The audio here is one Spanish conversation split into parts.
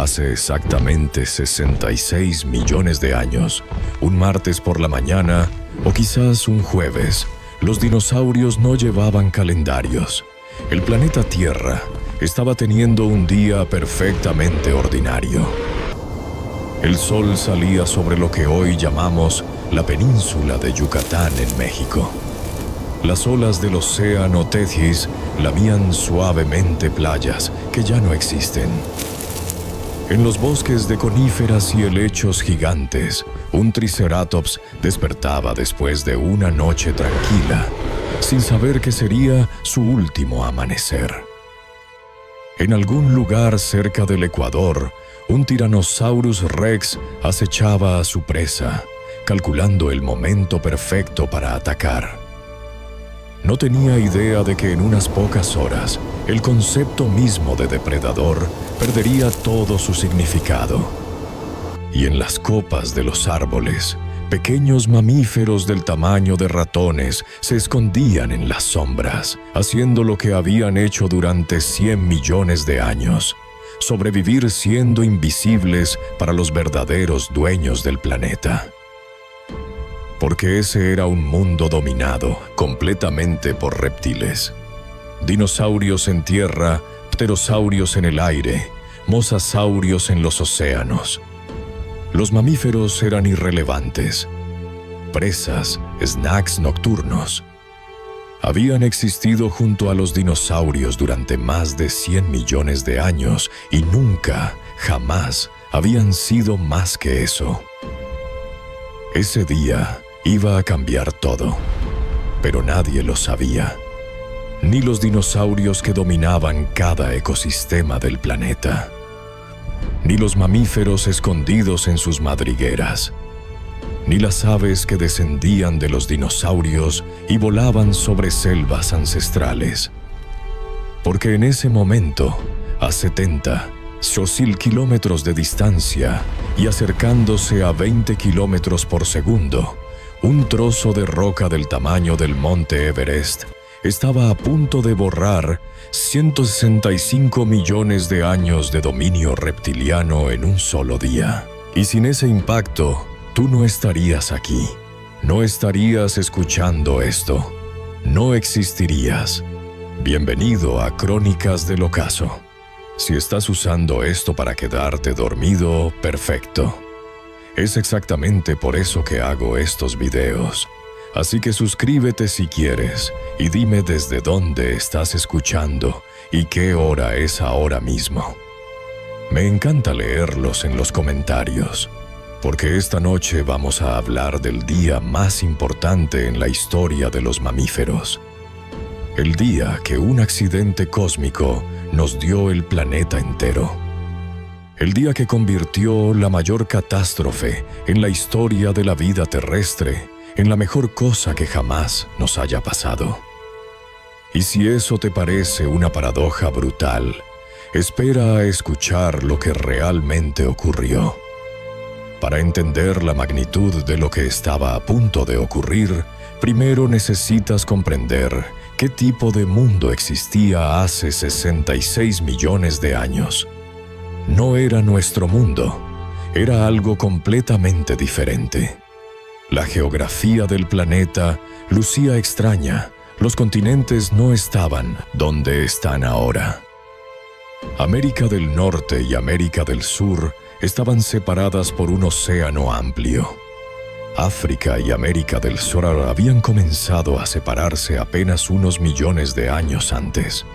Hace exactamente 66 millones de años, un martes por la mañana o quizás un jueves, los dinosaurios no llevaban calendarios. El planeta Tierra estaba teniendo un día perfectamente ordinario. El sol salía sobre lo que hoy llamamos la península de Yucatán en México. Las olas del océano Tethys lamían suavemente playas que ya no existen. En los bosques de coníferas y helechos gigantes, un triceratops despertaba después de una noche tranquila, sin saber que sería su último amanecer. En algún lugar cerca del Ecuador, un Tyrannosaurus Rex acechaba a su presa, calculando el momento perfecto para atacar. No tenía idea de que en unas pocas horas el concepto mismo de depredador perdería todo su significado. Y en las copas de los árboles, pequeños mamíferos del tamaño de ratones se escondían en las sombras, haciendo lo que habían hecho durante 100 millones de años: sobrevivir siendo invisibles para los verdaderos dueños del planeta. Porque ese era un mundo dominado completamente por reptiles. Dinosaurios en tierra, pterosaurios en el aire, mosasaurios en los océanos. Los mamíferos eran irrelevantes. Presas, snacks nocturnos. Habían existido junto a los dinosaurios durante más de 100 millones de años y nunca, jamás, habían sido más que eso. Ese día iba a cambiar todo, pero nadie lo sabía. Ni los dinosaurios que dominaban cada ecosistema del planeta, ni los mamíferos escondidos en sus madrigueras, ni las aves que descendían de los dinosaurios y volaban sobre selvas ancestrales. Porque en ese momento, a 70, 8.000 kilómetros de distancia y acercándose a 20 kilómetros por segundo, un trozo de roca del tamaño del monte Everest estaba a punto de borrar 165 millones de años de dominio reptiliano en un solo día. Y sin ese impacto, tú no estarías aquí, no estarías escuchando esto, no existirías. Bienvenido a Crónicas del Ocaso. Si estás usando esto para quedarte dormido, perfecto. Es exactamente por eso que hago estos videos. Así que suscríbete si quieres y dime desde dónde estás escuchando y qué hora es ahora mismo. Me encanta leerlos en los comentarios, porque esta noche vamos a hablar del día más importante en la historia de los mamíferos. El día que un accidente cósmico nos dio el planeta entero. El día que convirtió la mayor catástrofe en la historia de la vida terrestre en la mejor cosa que jamás nos haya pasado. Y si eso te parece una paradoja brutal, espera a escuchar lo que realmente ocurrió. Para entender la magnitud de lo que estaba a punto de ocurrir, primero necesitas comprender qué tipo de mundo existía hace 66 millones de años. No era nuestro mundo, era algo completamente diferente. La geografía del planeta lucía extraña, los continentes no estaban donde están ahora. América del Norte y América del Sur estaban separadas por un océano amplio. África y América del Sur habían comenzado a separarse apenas unos millones de años antes.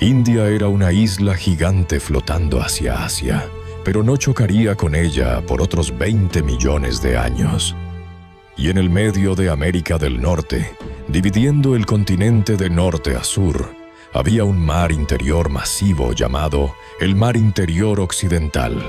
India era una isla gigante flotando hacia Asia, pero no chocaría con ella por otros 20 millones de años. Y en el medio de América del Norte, dividiendo el continente de norte a sur, había un mar interior masivo llamado el Mar Interior Occidental.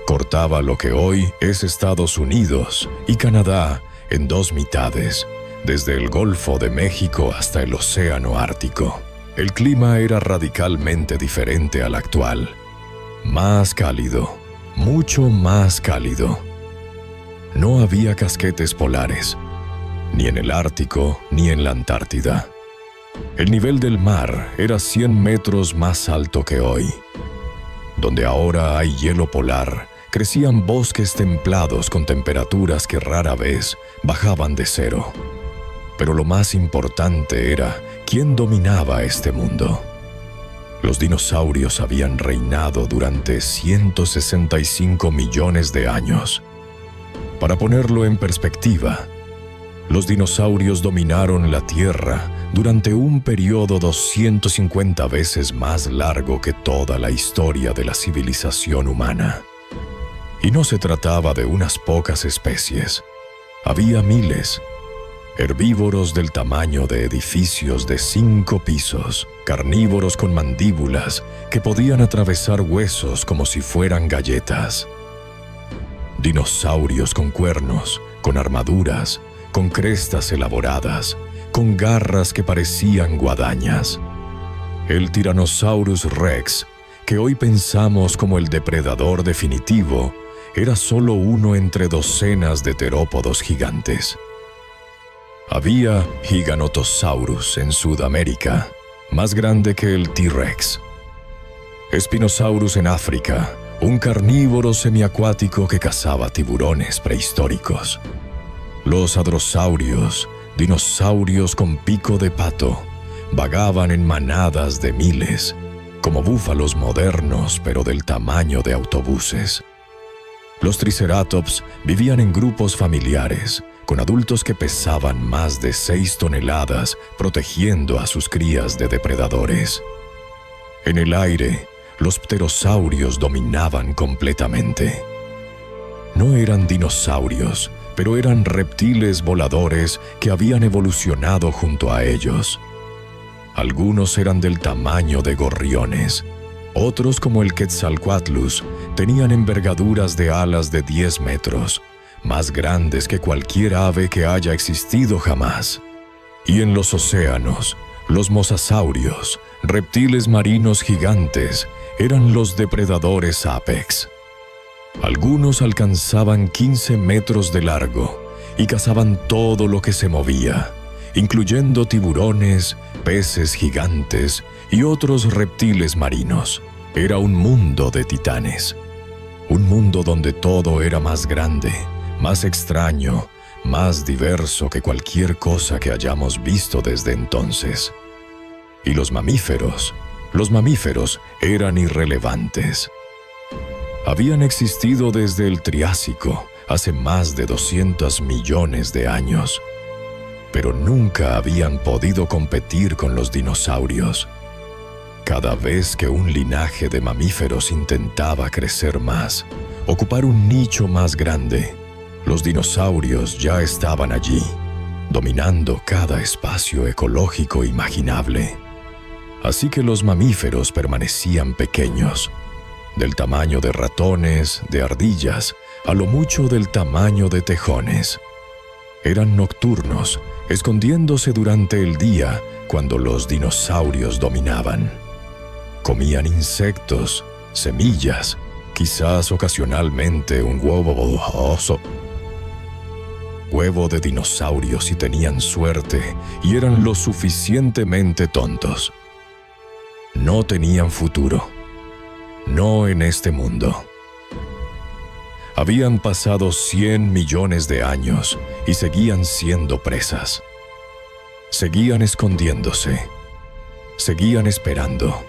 Cortaba lo que hoy es Estados Unidos y Canadá en dos mitades, desde el Golfo de México hasta el Océano Ártico. El clima era radicalmente diferente al actual. Más cálido, mucho más cálido. No había casquetes polares, ni en el Ártico ni en la Antártida. El nivel del mar era 100 metros más alto que hoy. Donde ahora hay hielo polar, crecían bosques templados con temperaturas que rara vez bajaban de cero. Pero lo más importante era quién dominaba este mundo. Los dinosaurios habían reinado durante 165 millones de años. Para ponerlo en perspectiva, los dinosaurios dominaron la Tierra durante un periodo 250 veces más largo que toda la historia de la civilización humana. Y no se trataba de unas pocas especies. Había miles. Herbívoros del tamaño de edificios de 5 pisos, carnívoros con mandíbulas que podían atravesar huesos como si fueran galletas. Dinosaurios con cuernos, con armaduras, con crestas elaboradas, con garras que parecían guadañas. El Tyrannosaurus Rex, que hoy pensamos como el depredador definitivo, era solo uno entre docenas de terópodos gigantes. Había Giganotosaurus en Sudamérica, más grande que el T-Rex. Spinosaurus en África, un carnívoro semiacuático que cazaba tiburones prehistóricos. Los hadrosaurios, dinosaurios con pico de pato, vagaban en manadas de miles, como búfalos modernos pero del tamaño de autobuses. Los triceratops vivían en grupos familiares, con adultos que pesaban más de 6 toneladas, protegiendo a sus crías de depredadores. En el aire, los pterosaurios dominaban completamente. No eran dinosaurios, pero eran reptiles voladores que habían evolucionado junto a ellos. Algunos eran del tamaño de gorriones. Otros, como el Quetzalcoatlus, tenían envergaduras de alas de 10 metros, más grandes que cualquier ave que haya existido jamás. Y en los océanos, los mosasaurios, reptiles marinos gigantes, eran los depredadores apex. Algunos alcanzaban 15 metros de largo y cazaban todo lo que se movía, incluyendo tiburones, peces gigantes y otros reptiles marinos. Era un mundo de titanes. Un mundo donde todo era más grande, más extraño, más diverso que cualquier cosa que hayamos visto desde entonces. Y los mamíferos eran irrelevantes. Habían existido desde el Triásico, hace más de 200 millones de años, pero nunca habían podido competir con los dinosaurios. Cada vez que un linaje de mamíferos intentaba crecer más, ocupar un nicho más grande, los dinosaurios ya estaban allí, dominando cada espacio ecológico imaginable. Así que los mamíferos permanecían pequeños, del tamaño de ratones, de ardillas, a lo mucho del tamaño de tejones. Eran nocturnos, escondiéndose durante el día cuando los dinosaurios dominaban. Comían insectos, semillas, quizás ocasionalmente un huevo de dinosaurio si tenían suerte y eran lo suficientemente tontos. No tenían futuro. No en este mundo. Habían pasado 100 millones de años y seguían siendo presas. Seguían escondiéndose. Seguían esperando.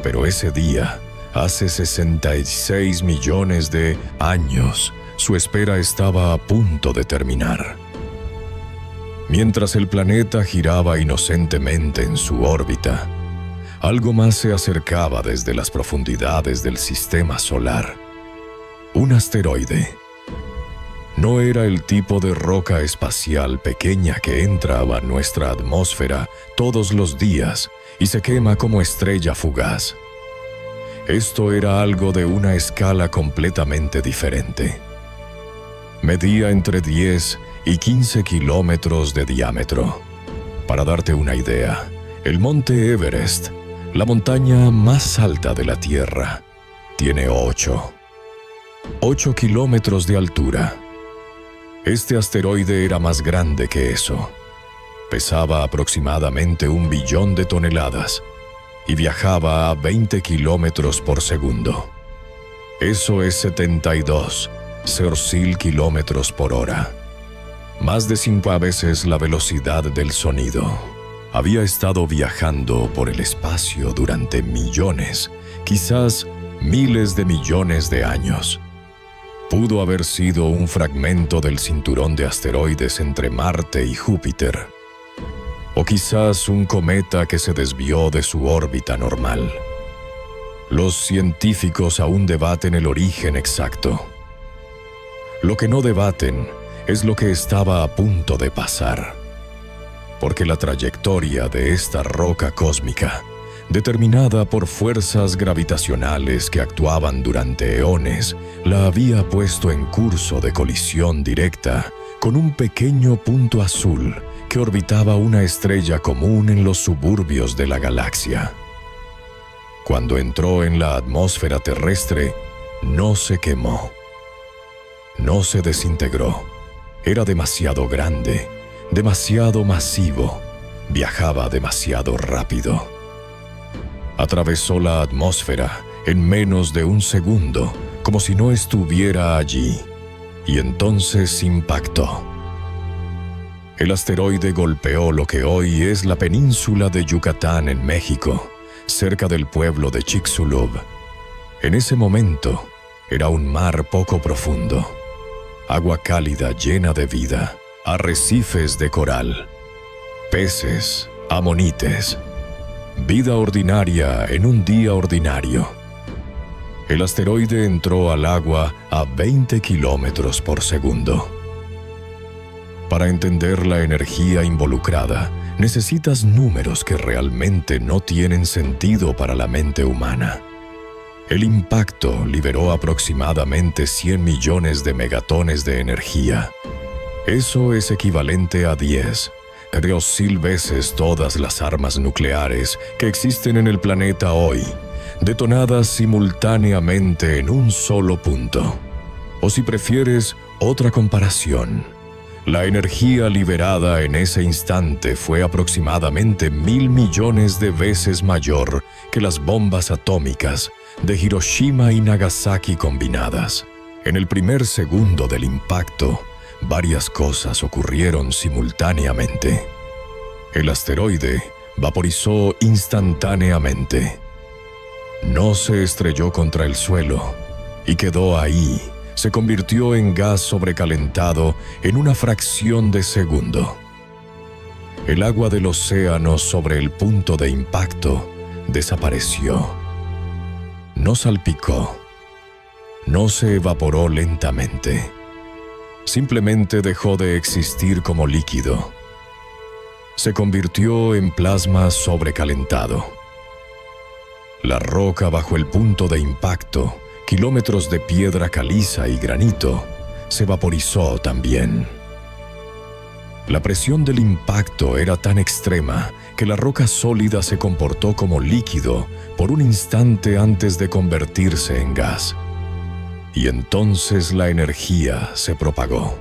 Pero ese día, hace 66 millones de años, su espera estaba a punto de terminar. Mientras el planeta giraba inocentemente en su órbita, algo más se acercaba desde las profundidades del sistema solar. Un asteroide. No era el tipo de roca espacial pequeña que entra a nuestra atmósfera todos los días y se quema como estrella fugaz. Esto era algo de una escala completamente diferente. Medía entre 10 y 15 kilómetros de diámetro. Para darte una idea, el monte Everest, la montaña más alta de la Tierra, tiene 8 kilómetros de altura. Este asteroide era más grande que eso. Pesaba aproximadamente 1 billón de toneladas. y viajaba a 20 kilómetros por segundo. Eso es 72 kilómetros por hora. Más de 5 veces la velocidad del sonido. Había estado viajando por el espacio durante millones, quizás miles de millones de años. Pudo haber sido un fragmento del cinturón de asteroides entre Marte y Júpiter. O quizás un cometa que se desvió de su órbita normal. Los científicos aún debaten el origen exacto. Lo que no debaten es lo que estaba a punto de pasar. Porque la trayectoria de esta roca cósmica, determinada por fuerzas gravitacionales que actuaban durante eones, la había puesto en curso de colisión directa con un pequeño punto azul que orbitaba una estrella común en los suburbios de la galaxia. Cuando entró en la atmósfera terrestre, no se quemó. No se desintegró. Era demasiado grande, demasiado masivo, viajaba demasiado rápido. Atravesó la atmósfera en menos de un segundo, como si no estuviera allí, y entonces impactó. El asteroide golpeó lo que hoy es la península de Yucatán en México, cerca del pueblo de Chicxulub. En ese momento, era un mar poco profundo, agua cálida llena de vida, arrecifes de coral, peces, amonites, vida ordinaria en un día ordinario. El asteroide entró al agua a 20 kilómetros por segundo. Para entender la energía involucrada, necesitas números que realmente no tienen sentido para la mente humana. El impacto liberó aproximadamente 100 millones de megatones de energía. Eso es equivalente a 10 veces todas las armas nucleares que existen en el planeta hoy, detonadas simultáneamente en un solo punto. O si prefieres otra comparación, la energía liberada en ese instante fue aproximadamente 1.000 millones de veces mayor que las bombas atómicas de Hiroshima y Nagasaki combinadas. En el primer segundo del impacto, varias cosas ocurrieron simultáneamente. El asteroide vaporizó instantáneamente. No se estrelló contra el suelo y quedó ahí. Se convirtió en gas sobrecalentado en una fracción de segundo. El agua del océano sobre el punto de impacto desapareció. No salpicó. No se evaporó lentamente. Simplemente dejó de existir como líquido. Se convirtió en plasma sobrecalentado. La roca bajo el punto de impacto, kilómetros de piedra caliza y granito, se vaporizó también. La presión del impacto era tan extrema que la roca sólida se comportó como líquido por un instante antes de convertirse en gas. Y entonces la energía se propagó.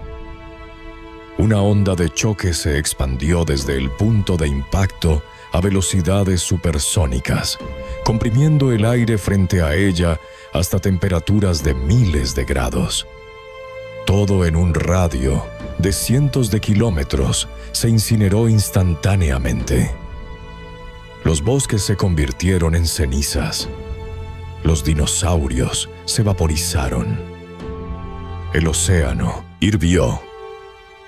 Una onda de choque se expandió desde el punto de impacto a velocidades supersónicas, comprimiendo el aire frente a ella hasta temperaturas de miles de grados. Todo en un radio de cientos de kilómetros se incineró instantáneamente. Los bosques se convirtieron en cenizas. Los dinosaurios se vaporizaron. El océano hirvió.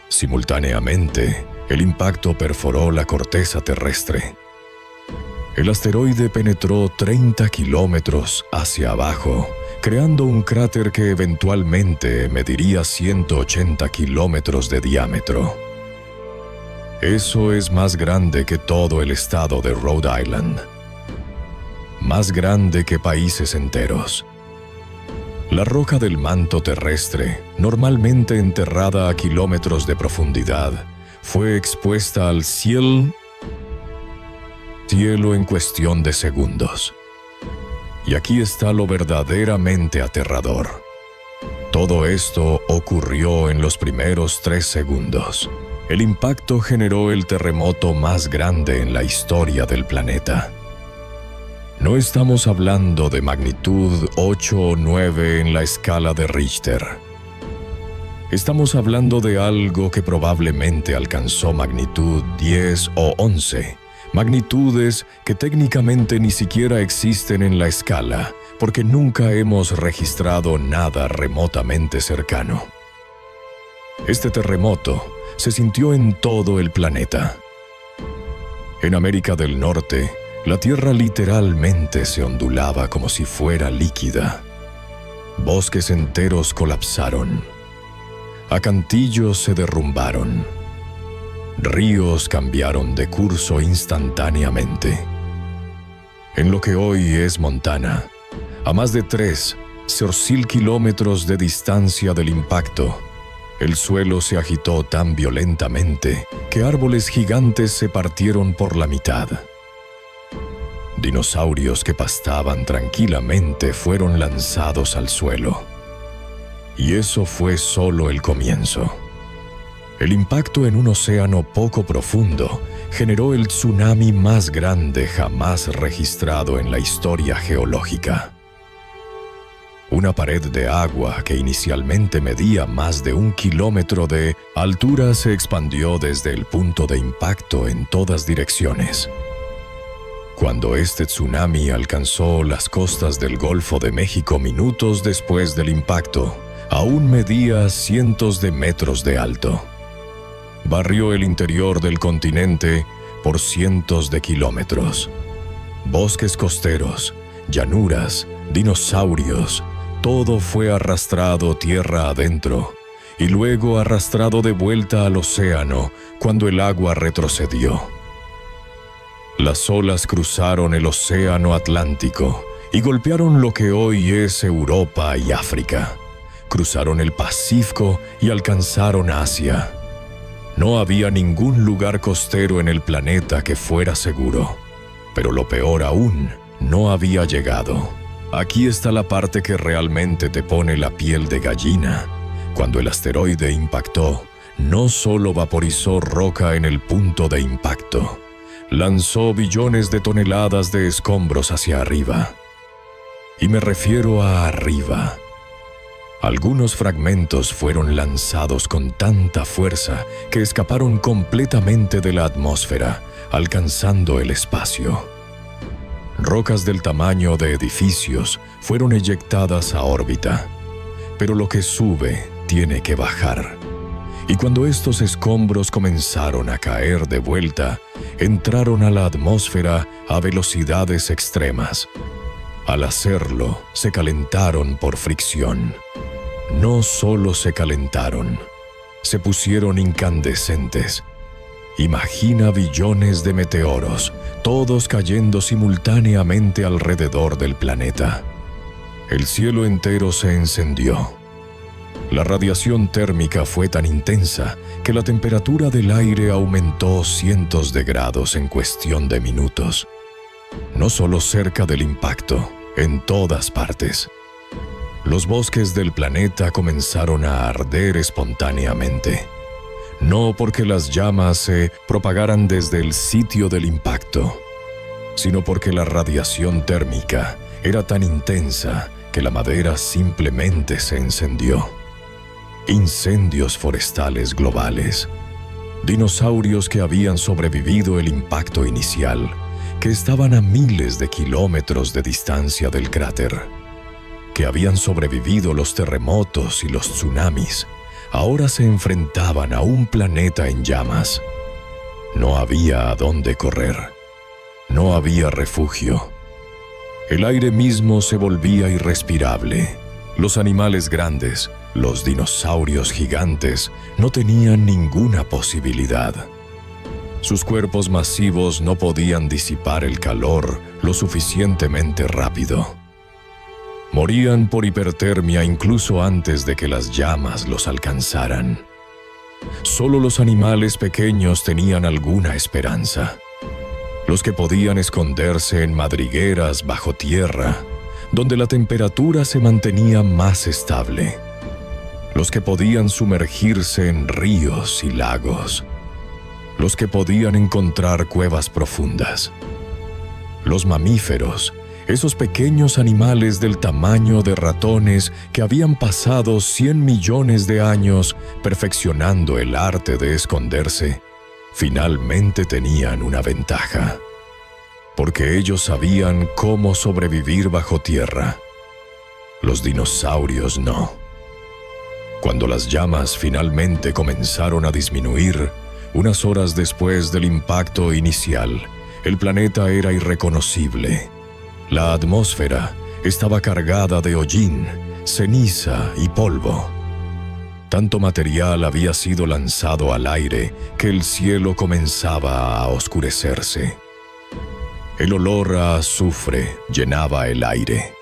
Simultáneamente, el impacto perforó la corteza terrestre. El asteroide penetró 30 kilómetros hacia abajo, creando un cráter que eventualmente mediría 180 kilómetros de diámetro. Eso es más grande que todo el estado de Rhode Island. Más grande que países enteros. La roca del manto terrestre, normalmente enterrada a kilómetros de profundidad, fue expuesta al cielo en cuestión de segundos. Y aquí está lo verdaderamente aterrador. Todo esto ocurrió en los primeros 3 segundos. El impacto generó el terremoto más grande en la historia del planeta. No estamos hablando de magnitud 8 o 9 en la escala de Richter. Estamos hablando de algo que probablemente alcanzó magnitud 10 o 11, magnitudes que técnicamente ni siquiera existen en la escala, porque nunca hemos registrado nada remotamente cercano. Este terremoto se sintió en todo el planeta. En América del Norte, la tierra literalmente se ondulaba como si fuera líquida. Bosques enteros colapsaron. Acantillos se derrumbaron. Ríos cambiaron de curso instantáneamente. En lo que hoy es Montana, a más de 3.000 kilómetros de distancia del impacto, el suelo se agitó tan violentamente que árboles gigantes se partieron por la mitad. Dinosaurios que pastaban tranquilamente fueron lanzados al suelo. Y eso fue solo el comienzo. El impacto en un océano poco profundo generó el tsunami más grande jamás registrado en la historia geológica. Una pared de agua que inicialmente medía más de 1 kilómetro de altura se expandió desde el punto de impacto en todas direcciones. Cuando este tsunami alcanzó las costas del Golfo de México minutos después del impacto, aún medía cientos de metros de alto. Barrió el interior del continente por cientos de kilómetros. Bosques costeros, llanuras, dinosaurios, todo fue arrastrado tierra adentro y luego arrastrado de vuelta al océano cuando el agua retrocedió. Las olas cruzaron el océano Atlántico y golpearon lo que hoy es Europa y África. Cruzaron el Pacífico y alcanzaron Asia. No había ningún lugar costero en el planeta que fuera seguro. Pero lo peor aún, no había llegado. Aquí está la parte que realmente te pone la piel de gallina. Cuando el asteroide impactó, no solo vaporizó roca en el punto de impacto, lanzó billones de toneladas de escombros hacia arriba. Y me refiero a arriba. Algunos fragmentos fueron lanzados con tanta fuerza que escaparon completamente de la atmósfera, alcanzando el espacio. Rocas del tamaño de edificios fueron eyectadas a órbita, pero lo que sube tiene que bajar. Y cuando estos escombros comenzaron a caer de vuelta, entraron a la atmósfera a velocidades extremas. Al hacerlo, se calentaron por fricción. No solo se calentaron, se pusieron incandescentes. Imagina billones de meteoros, todos cayendo simultáneamente alrededor del planeta. El cielo entero se encendió. La radiación térmica fue tan intensa que la temperatura del aire aumentó cientos de grados en cuestión de minutos. No solo cerca del impacto, en todas partes. Los bosques del planeta comenzaron a arder espontáneamente. No porque las llamas se propagaran desde el sitio del impacto, sino porque la radiación térmica era tan intensa que la madera simplemente se encendió. Incendios forestales globales. Dinosaurios que habían sobrevivido el impacto inicial, que estaban a miles de kilómetros de distancia del cráter, que habían sobrevivido los terremotos y los tsunamis, ahora se enfrentaban a un planeta en llamas. No había a dónde correr. No había refugio. El aire mismo se volvía irrespirable. Los animales grandes, los dinosaurios gigantes, no tenían ninguna posibilidad. Sus cuerpos masivos no podían disipar el calor lo suficientemente rápido. Morían por hipertermia incluso antes de que las llamas los alcanzaran. Solo los animales pequeños tenían alguna esperanza. Los que podían esconderse en madrigueras bajo tierra, donde la temperatura se mantenía más estable. Los que podían sumergirse en ríos y lagos. Los que podían encontrar cuevas profundas. Los mamíferos esos pequeños animales del tamaño de ratones que habían pasado 100 millones de años perfeccionando el arte de esconderse, finalmente tenían una ventaja, porque ellos sabían cómo sobrevivir bajo tierra. Los dinosaurios no. Cuando las llamas finalmente comenzaron a disminuir, unas horas después del impacto inicial, el planeta era irreconocible. La atmósfera estaba cargada de hollín, ceniza y polvo. Tanto material había sido lanzado al aire que el cielo comenzaba a oscurecerse. El olor a azufre llenaba el aire.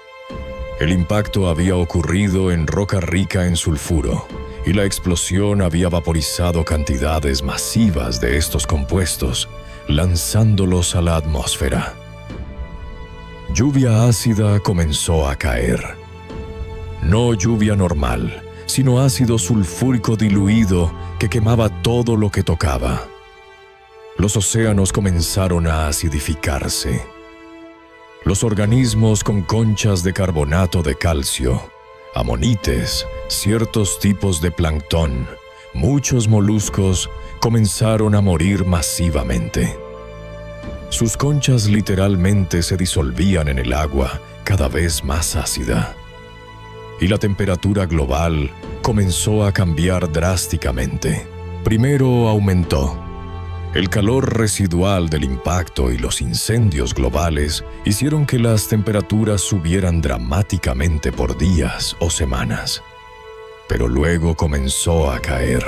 El impacto había ocurrido en roca rica en sulfuro, y la explosión había vaporizado cantidades masivas de estos compuestos, lanzándolos a la atmósfera. Lluvia ácida comenzó a caer. No lluvia normal, sino ácido sulfúrico diluido que quemaba todo lo que tocaba. Los océanos comenzaron a acidificarse. Los organismos con conchas de carbonato de calcio, amonites, ciertos tipos de plancton, muchos moluscos comenzaron a morir masivamente. Sus conchas literalmente se disolvían en el agua cada vez más ácida. Y la temperatura global comenzó a cambiar drásticamente. Primero aumentó. El calor residual del impacto y los incendios globales hicieron que las temperaturas subieran dramáticamente por días o semanas. Pero luego comenzó a caer,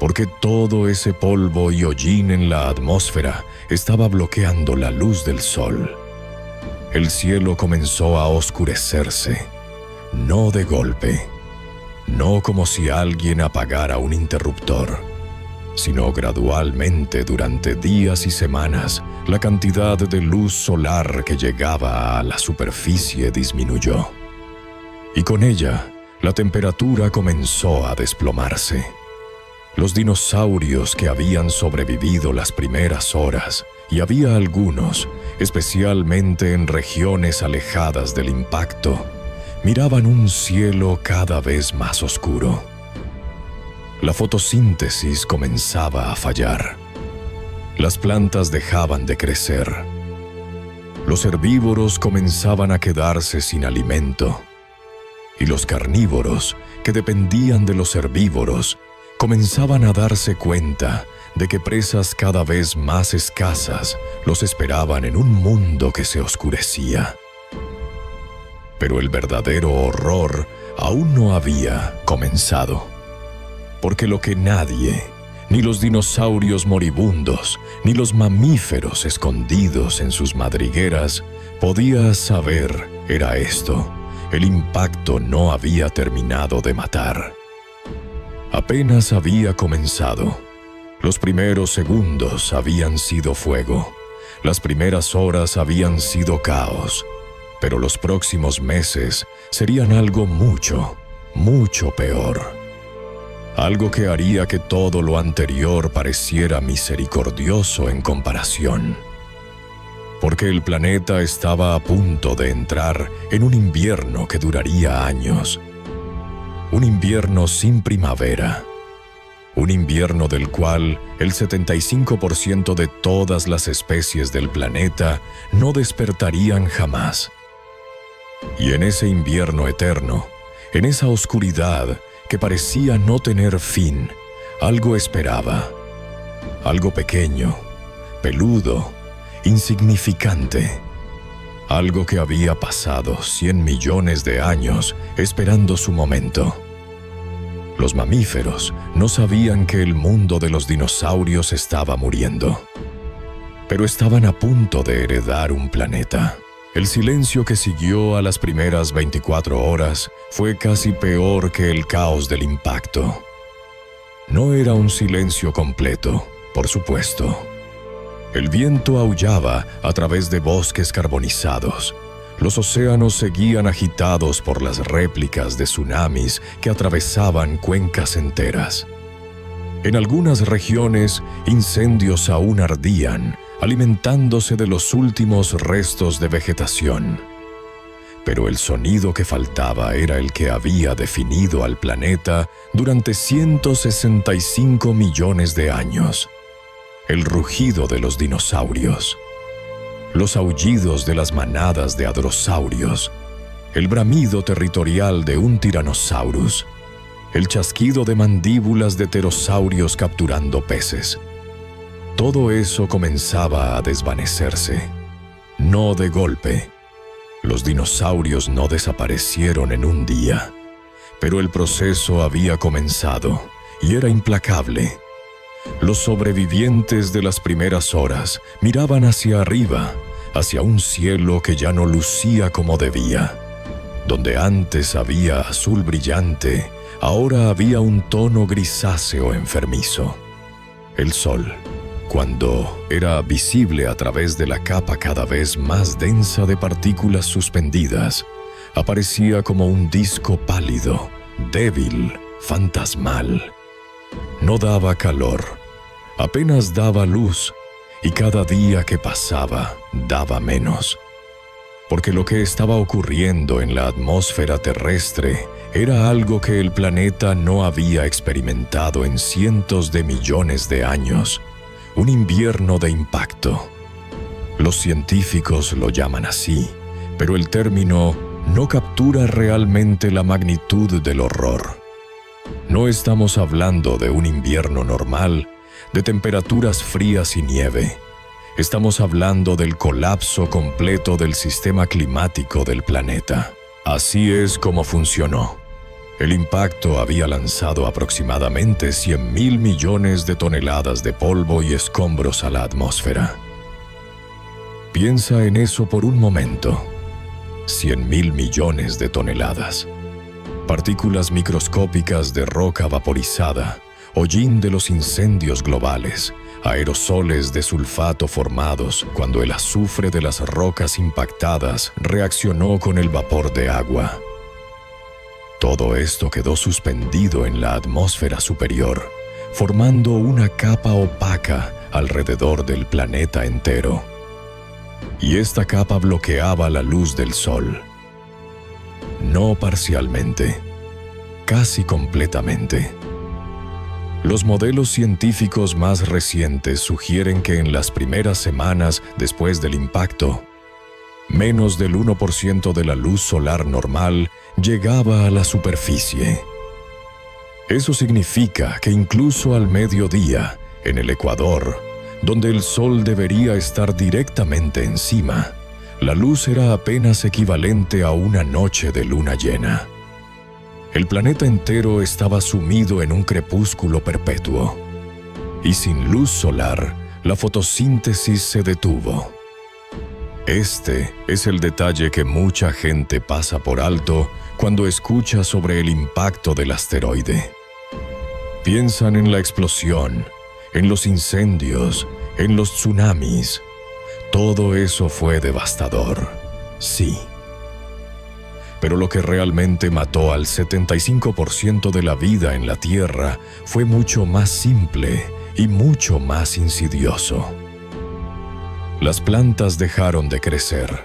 porque todo ese polvo y hollín en la atmósfera estaba bloqueando la luz del sol. El cielo comenzó a oscurecerse, no de golpe, no como si alguien apagara un interruptor, sino gradualmente durante días y semanas. La cantidad de luz solar que llegaba a la superficie disminuyó, y con ella la temperatura comenzó a desplomarse. Los dinosaurios que habían sobrevivido las primeras horas, y había algunos, especialmente en regiones alejadas del impacto, miraban un cielo cada vez más oscuro. La fotosíntesis comenzaba a fallar. Las plantas dejaban de crecer. Los herbívoros comenzaban a quedarse sin alimento. Y los carnívoros, que dependían de los herbívoros, comenzaban a darse cuenta de que presas cada vez más escasas los esperaban en un mundo que se oscurecía. Pero el verdadero horror aún no había comenzado, porque lo que nadie, ni los dinosaurios moribundos, ni los mamíferos escondidos en sus madrigueras, podía saber era esto: el impacto no había terminado de matar. Apenas había comenzado. Los primeros segundos habían sido fuego. Las primeras horas habían sido caos. Pero los próximos meses serían algo mucho, mucho peor. Algo que haría que todo lo anterior pareciera misericordioso en comparación. Porque el planeta estaba a punto de entrar en un invierno que duraría años. Un invierno sin primavera. Un invierno del cual el 75% de todas las especies del planeta no despertarían jamás. Y en ese invierno eterno, en esa oscuridad que parecía no tener fin, algo esperaba. Algo pequeño, peludo, insignificante. Algo que había pasado 100 millones de años esperando su momento. Los mamíferos no sabían que el mundo de los dinosaurios estaba muriendo, pero estaban a punto de heredar un planeta. El silencio que siguió a las primeras 24 horas fue casi peor que el caos del impacto. No era un silencio completo, por supuesto. El viento aullaba a través de bosques carbonizados. Los océanos seguían agitados por las réplicas de tsunamis que atravesaban cuencas enteras. En algunas regiones, incendios aún ardían, alimentándose de los últimos restos de vegetación. Pero el sonido que faltaba era el que había definido al planeta durante 165 millones de años. El rugido de los dinosaurios, los aullidos de las manadas de hadrosaurios, el bramido territorial de un tiranosaurus, el chasquido de mandíbulas de pterosaurios capturando peces. Todo eso comenzaba a desvanecerse, no de golpe. Los dinosaurios no desaparecieron en un día, pero el proceso había comenzado y era implacable. Los sobrevivientes de las primeras horas miraban hacia arriba, hacia un cielo que ya no lucía como debía. Donde antes había azul brillante, ahora había un tono grisáceo enfermizo. El sol, cuando era visible a través de la capa cada vez más densa de partículas suspendidas, aparecía como un disco pálido, débil, fantasmal. No daba calor, apenas daba luz, y cada día que pasaba daba menos. Porque lo que estaba ocurriendo en la atmósfera terrestre era algo que el planeta no había experimentado en cientos de millones de años. Un invierno de impacto. Los científicos lo llaman así, pero el término no captura realmente la magnitud del horror. No estamos hablando de un invierno normal, de temperaturas frías y nieve. Estamos hablando del colapso completo del sistema climático del planeta. Así es como funcionó. El impacto había lanzado aproximadamente 100.000 millones de toneladas de polvo y escombros a la atmósfera. Piensa en eso por un momento. 100.000 millones de toneladas. Partículas microscópicas de roca vaporizada, hollín de los incendios globales, aerosoles de sulfato formados cuando el azufre de las rocas impactadas reaccionó con el vapor de agua. Todo esto quedó suspendido en la atmósfera superior, formando una capa opaca alrededor del planeta entero. Y esta capa bloqueaba la luz del sol. No parcialmente, casi completamente. Los modelos científicos más recientes sugieren que en las primeras semanas después del impacto, menos del 1% de la luz solar normal llegaba a la superficie. Eso significa que incluso al mediodía, en el Ecuador, donde el sol debería estar directamente encima, la luz era apenas equivalente a una noche de luna llena. El planeta entero estaba sumido en un crepúsculo perpetuo, y sin luz solar, la fotosíntesis se detuvo. Este es el detalle que mucha gente pasa por alto cuando escucha sobre el impacto del asteroide. Piensan en la explosión, en los incendios, en los tsunamis. Todo eso fue devastador, sí. Pero lo que realmente mató al 75% de la vida en la Tierra fue mucho más simple y mucho más insidioso. Las plantas dejaron de crecer.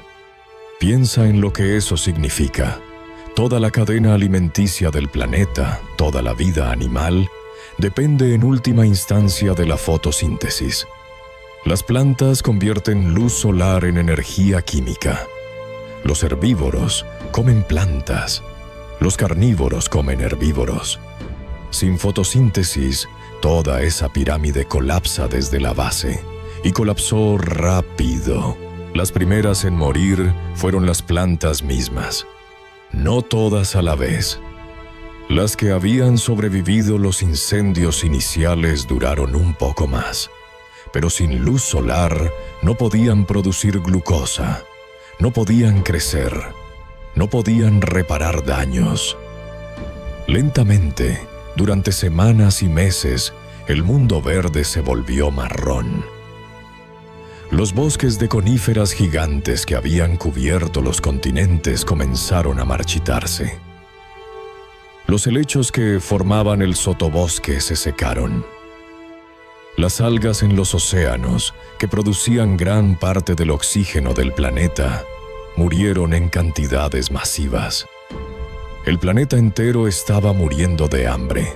Piensa en lo que eso significa. Toda la cadena alimenticia del planeta, toda la vida animal, depende en última instancia de la fotosíntesis. Las plantas convierten luz solar en energía química. Los herbívoros comen plantas. Los carnívoros comen herbívoros. Sin fotosíntesis, toda esa pirámide colapsa desde la base. Y colapsó rápido. Las primeras en morir fueron las plantas mismas. No todas a la vez. Las que habían sobrevivido los incendios iniciales duraron un poco más. Pero sin luz solar no podían producir glucosa. No podían crecer. No podían reparar daños. Lentamente, durante semanas y meses, el mundo verde se volvió marrón. Los bosques de coníferas gigantes que habían cubierto los continentes comenzaron a marchitarse. Los helechos que formaban el sotobosque se secaron. Las algas en los océanos, que producían gran parte del oxígeno del planeta, murieron en cantidades masivas. El planeta entero estaba muriendo de hambre.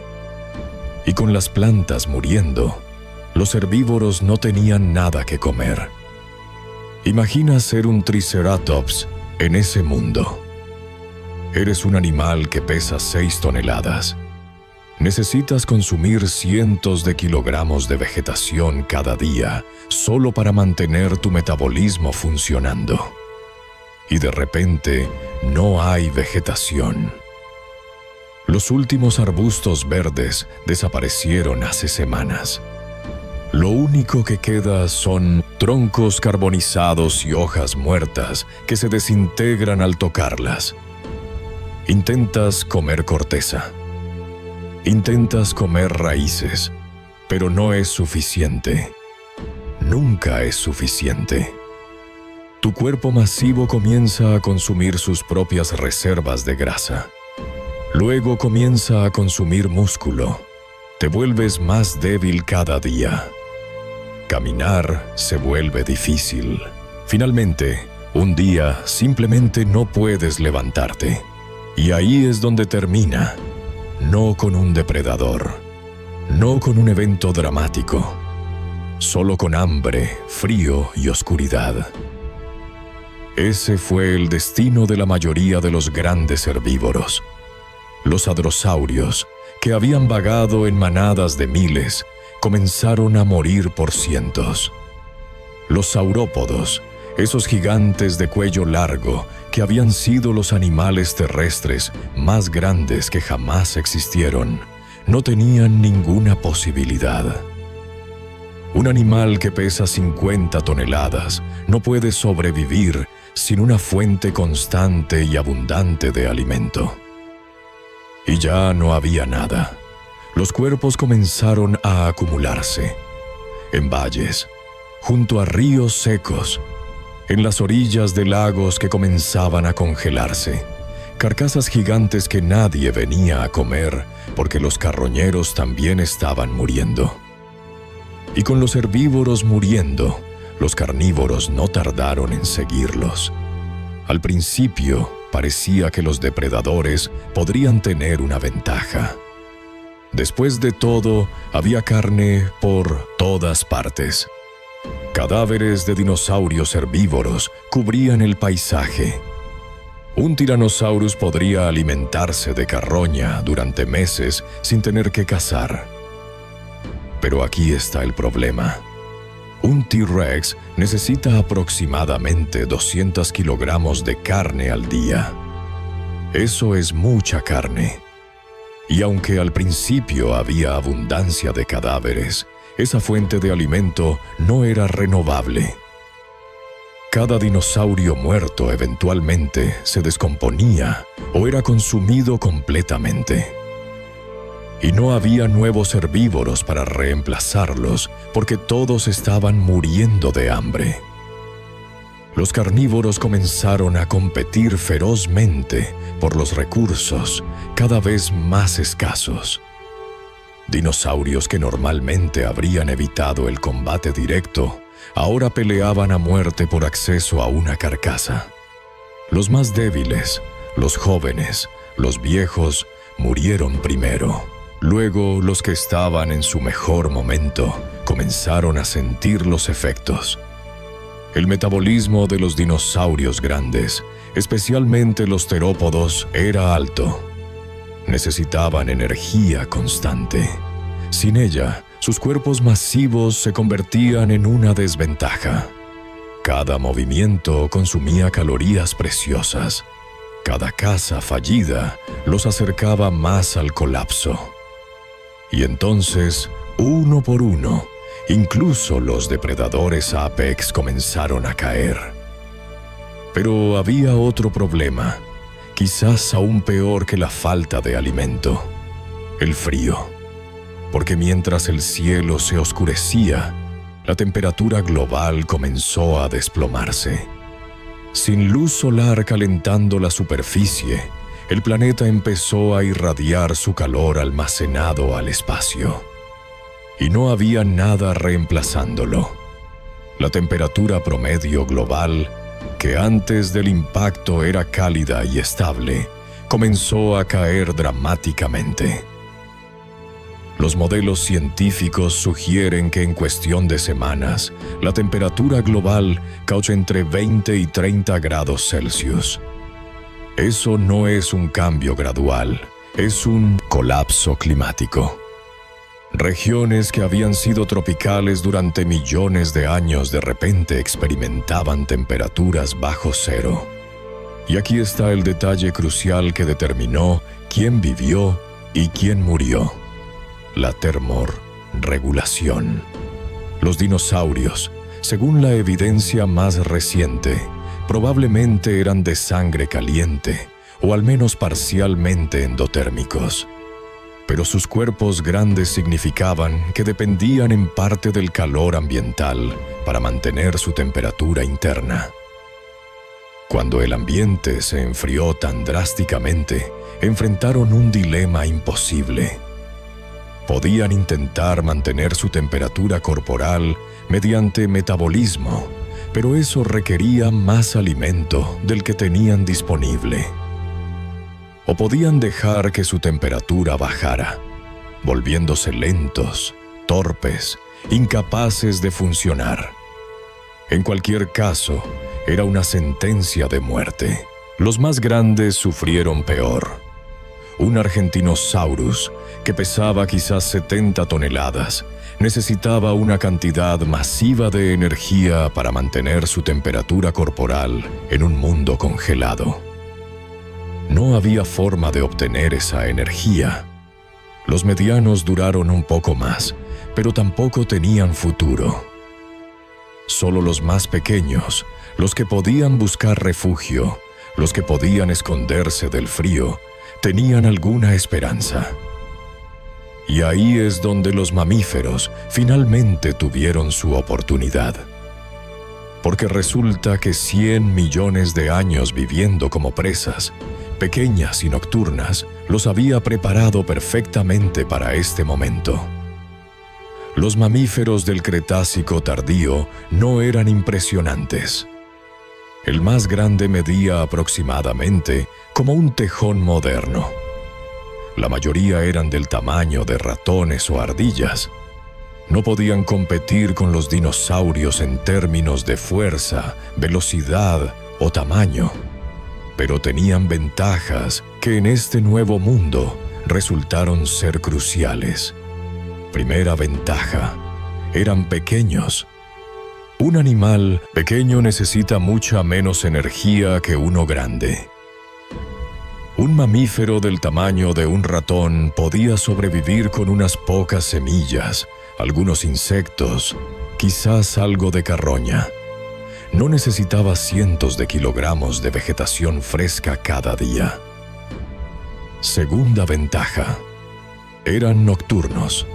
Y con las plantas muriendo, los herbívoros no tenían nada que comer. Imagina ser un triceratops en ese mundo. Eres un animal que pesa 6 toneladas. Necesitas consumir cientos de kilogramos de vegetación cada día solo para mantener tu metabolismo funcionando. Y de repente no hay vegetación. Los últimos arbustos verdes desaparecieron hace semanas. Lo único que queda son troncos carbonizados y hojas muertas que se desintegran al tocarlas. Intentas comer corteza. Intentas comer raíces, pero no es suficiente. Nunca es suficiente. Tu cuerpo masivo comienza a consumir sus propias reservas de grasa. Luego comienza a consumir músculo. Te vuelves más débil cada día. Caminar se vuelve difícil. Finalmente, un día simplemente no puedes levantarte. Y ahí es donde termina. No con un depredador, no con un evento dramático, solo con hambre, frío y oscuridad. Ese fue el destino de la mayoría de los grandes herbívoros. Los hadrosaurios, que habían vagado en manadas de miles, comenzaron a morir por cientos. Los saurópodos, esos gigantes de cuello largo que habían sido los animales terrestres más grandes que jamás existieron, no tenían ninguna posibilidad. Un animal que pesa 50 toneladas no puede sobrevivir sin una fuente constante y abundante de alimento. Y ya no había nada. Los cuerpos comenzaron a acumularse. En valles, junto a ríos secos, en las orillas de lagos que comenzaban a congelarse, carcasas gigantes que nadie venía a comer porque los carroñeros también estaban muriendo. Y con los herbívoros muriendo, los carnívoros no tardaron en seguirlos. Al principio parecía que los depredadores podrían tener una ventaja. Después de todo, había carne por todas partes. Cadáveres de dinosaurios herbívoros cubrían el paisaje. Un Tyrannosaurus podría alimentarse de carroña durante meses sin tener que cazar. Pero aquí está el problema. Un T-Rex necesita aproximadamente 200 kilogramos de carne al día. Eso es mucha carne. Y aunque al principio había abundancia de cadáveres, esa fuente de alimento no era renovable. Cada dinosaurio muerto eventualmente se descomponía o era consumido completamente. Y no había nuevos herbívoros para reemplazarlos porque todos estaban muriendo de hambre. Los carnívoros comenzaron a competir ferozmente por los recursos cada vez más escasos. Dinosaurios que normalmente habrían evitado el combate directo, ahora peleaban a muerte por acceso a una carcasa. Los más débiles, los jóvenes, los viejos, murieron primero. Luego, los que estaban en su mejor momento comenzaron a sentir los efectos. El metabolismo de los dinosaurios grandes, especialmente los terópodos, era alto. Necesitaban energía constante. Sin ella, sus cuerpos masivos se convertían en una desventaja. Cada movimiento consumía calorías preciosas. Cada caza fallida los acercaba más al colapso. Y entonces, uno por uno, incluso los depredadores apex comenzaron a caer. Pero había otro problema, quizás aún peor que la falta de alimento: el frío. Porque mientras el cielo se oscurecía, la temperatura global comenzó a desplomarse. Sin luz solar calentando la superficie, el planeta empezó a irradiar su calor almacenado al espacio. y no había nada reemplazándolo. La temperatura promedio global, que antes del impacto era cálida y estable, comenzó a caer dramáticamente. Los modelos científicos sugieren que en cuestión de semanas, la temperatura global causa entre 20 y 30 grados Celsius. Eso no es un cambio gradual, es un colapso climático. Regiones que habían sido tropicales durante millones de años de repente experimentaban temperaturas bajo cero. Y aquí está el detalle crucial que determinó quién vivió y quién murió: la termorregulación. Los dinosaurios, según la evidencia más reciente, probablemente eran de sangre caliente o al menos parcialmente endotérmicos. Pero sus cuerpos grandes significaban que dependían en parte del calor ambiental para mantener su temperatura interna. Cuando el ambiente se enfrió tan drásticamente, enfrentaron un dilema imposible. Podían intentar mantener su temperatura corporal mediante metabolismo, pero eso requería más alimento del que tenían disponible. O podían dejar que su temperatura bajara, volviéndose lentos, torpes, incapaces de funcionar. En cualquier caso, era una sentencia de muerte. Los más grandes sufrieron peor. Un Argentinosaurus, que pesaba quizás 70 toneladas, necesitaba una cantidad masiva de energía para mantener su temperatura corporal en un mundo congelado. No había forma de obtener esa energía. Los medianos duraron un poco más, pero tampoco tenían futuro. Solo los más pequeños, los que podían buscar refugio, los que podían esconderse del frío, tenían alguna esperanza. Y ahí es donde los mamíferos finalmente tuvieron su oportunidad. Porque resulta que 100 millones de años viviendo como presas, pequeñas y nocturnas, los había preparado perfectamente para este momento. Los mamíferos del Cretácico tardío no eran impresionantes. El más grande medía aproximadamente como un tejón moderno. La mayoría eran del tamaño de ratones o ardillas. No podían competir con los dinosaurios en términos de fuerza, velocidad o tamaño, pero tenían ventajas que en este nuevo mundo resultaron ser cruciales. Primera ventaja: eran pequeños. Un animal pequeño necesita mucha menos energía que uno grande. Un mamífero del tamaño de un ratón podía sobrevivir con unas pocas semillas, algunos insectos, quizás algo de carroña. No necesitaba cientos de kilogramos de vegetación fresca cada día. Segunda ventaja: eran nocturnos.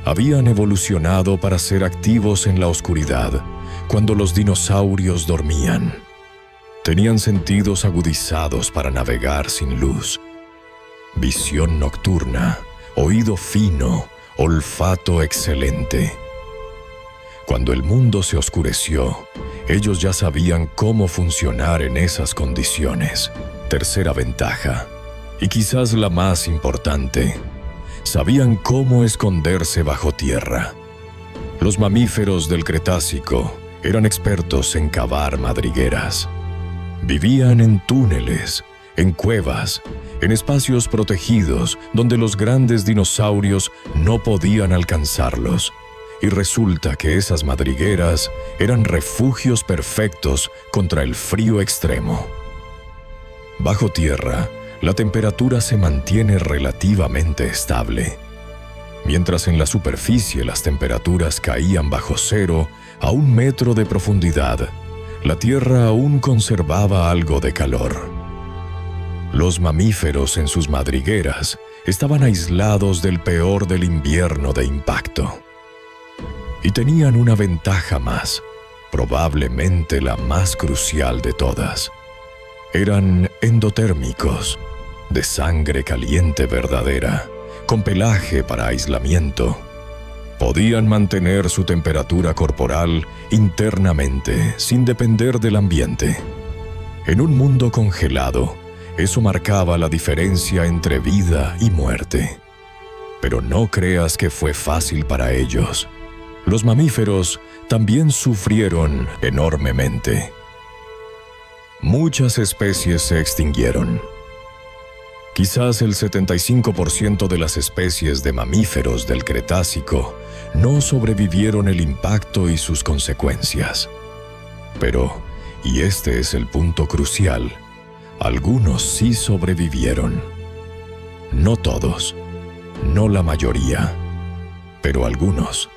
Habían evolucionado para ser activos en la oscuridad, cuando los dinosaurios dormían. Tenían sentidos agudizados para navegar sin luz. Visión nocturna, oído fino, olfato excelente. Cuando el mundo se oscureció, ellos ya sabían cómo funcionar en esas condiciones. Tercera ventaja, y quizás la más importante: sabían cómo esconderse bajo tierra. Los mamíferos del Cretácico eran expertos en cavar madrigueras. Vivían en túneles, en cuevas, en espacios protegidos donde los grandes dinosaurios no podían alcanzarlos. Y resulta que esas madrigueras eran refugios perfectos contra el frío extremo. Bajo tierra, la temperatura se mantiene relativamente estable. Mientras en la superficie las temperaturas caían bajo cero a 1 metro de profundidad, la tierra aún conservaba algo de calor. Los mamíferos en sus madrigueras estaban aislados del peor del invierno de impacto. Y tenían una ventaja más, probablemente la más crucial de todas. Eran endotérmicos, de sangre caliente verdadera, con pelaje para aislamiento. Podían mantener su temperatura corporal internamente, sin depender del ambiente. En un mundo congelado, eso marcaba la diferencia entre vida y muerte. Pero no creas que fue fácil para ellos. Los mamíferos también sufrieron enormemente. Muchas especies se extinguieron. Quizás el 75% de las especies de mamíferos del Cretácico no sobrevivieron el impacto y sus consecuencias. Pero, y este es el punto crucial, algunos sí sobrevivieron. No todos, no la mayoría, pero algunos.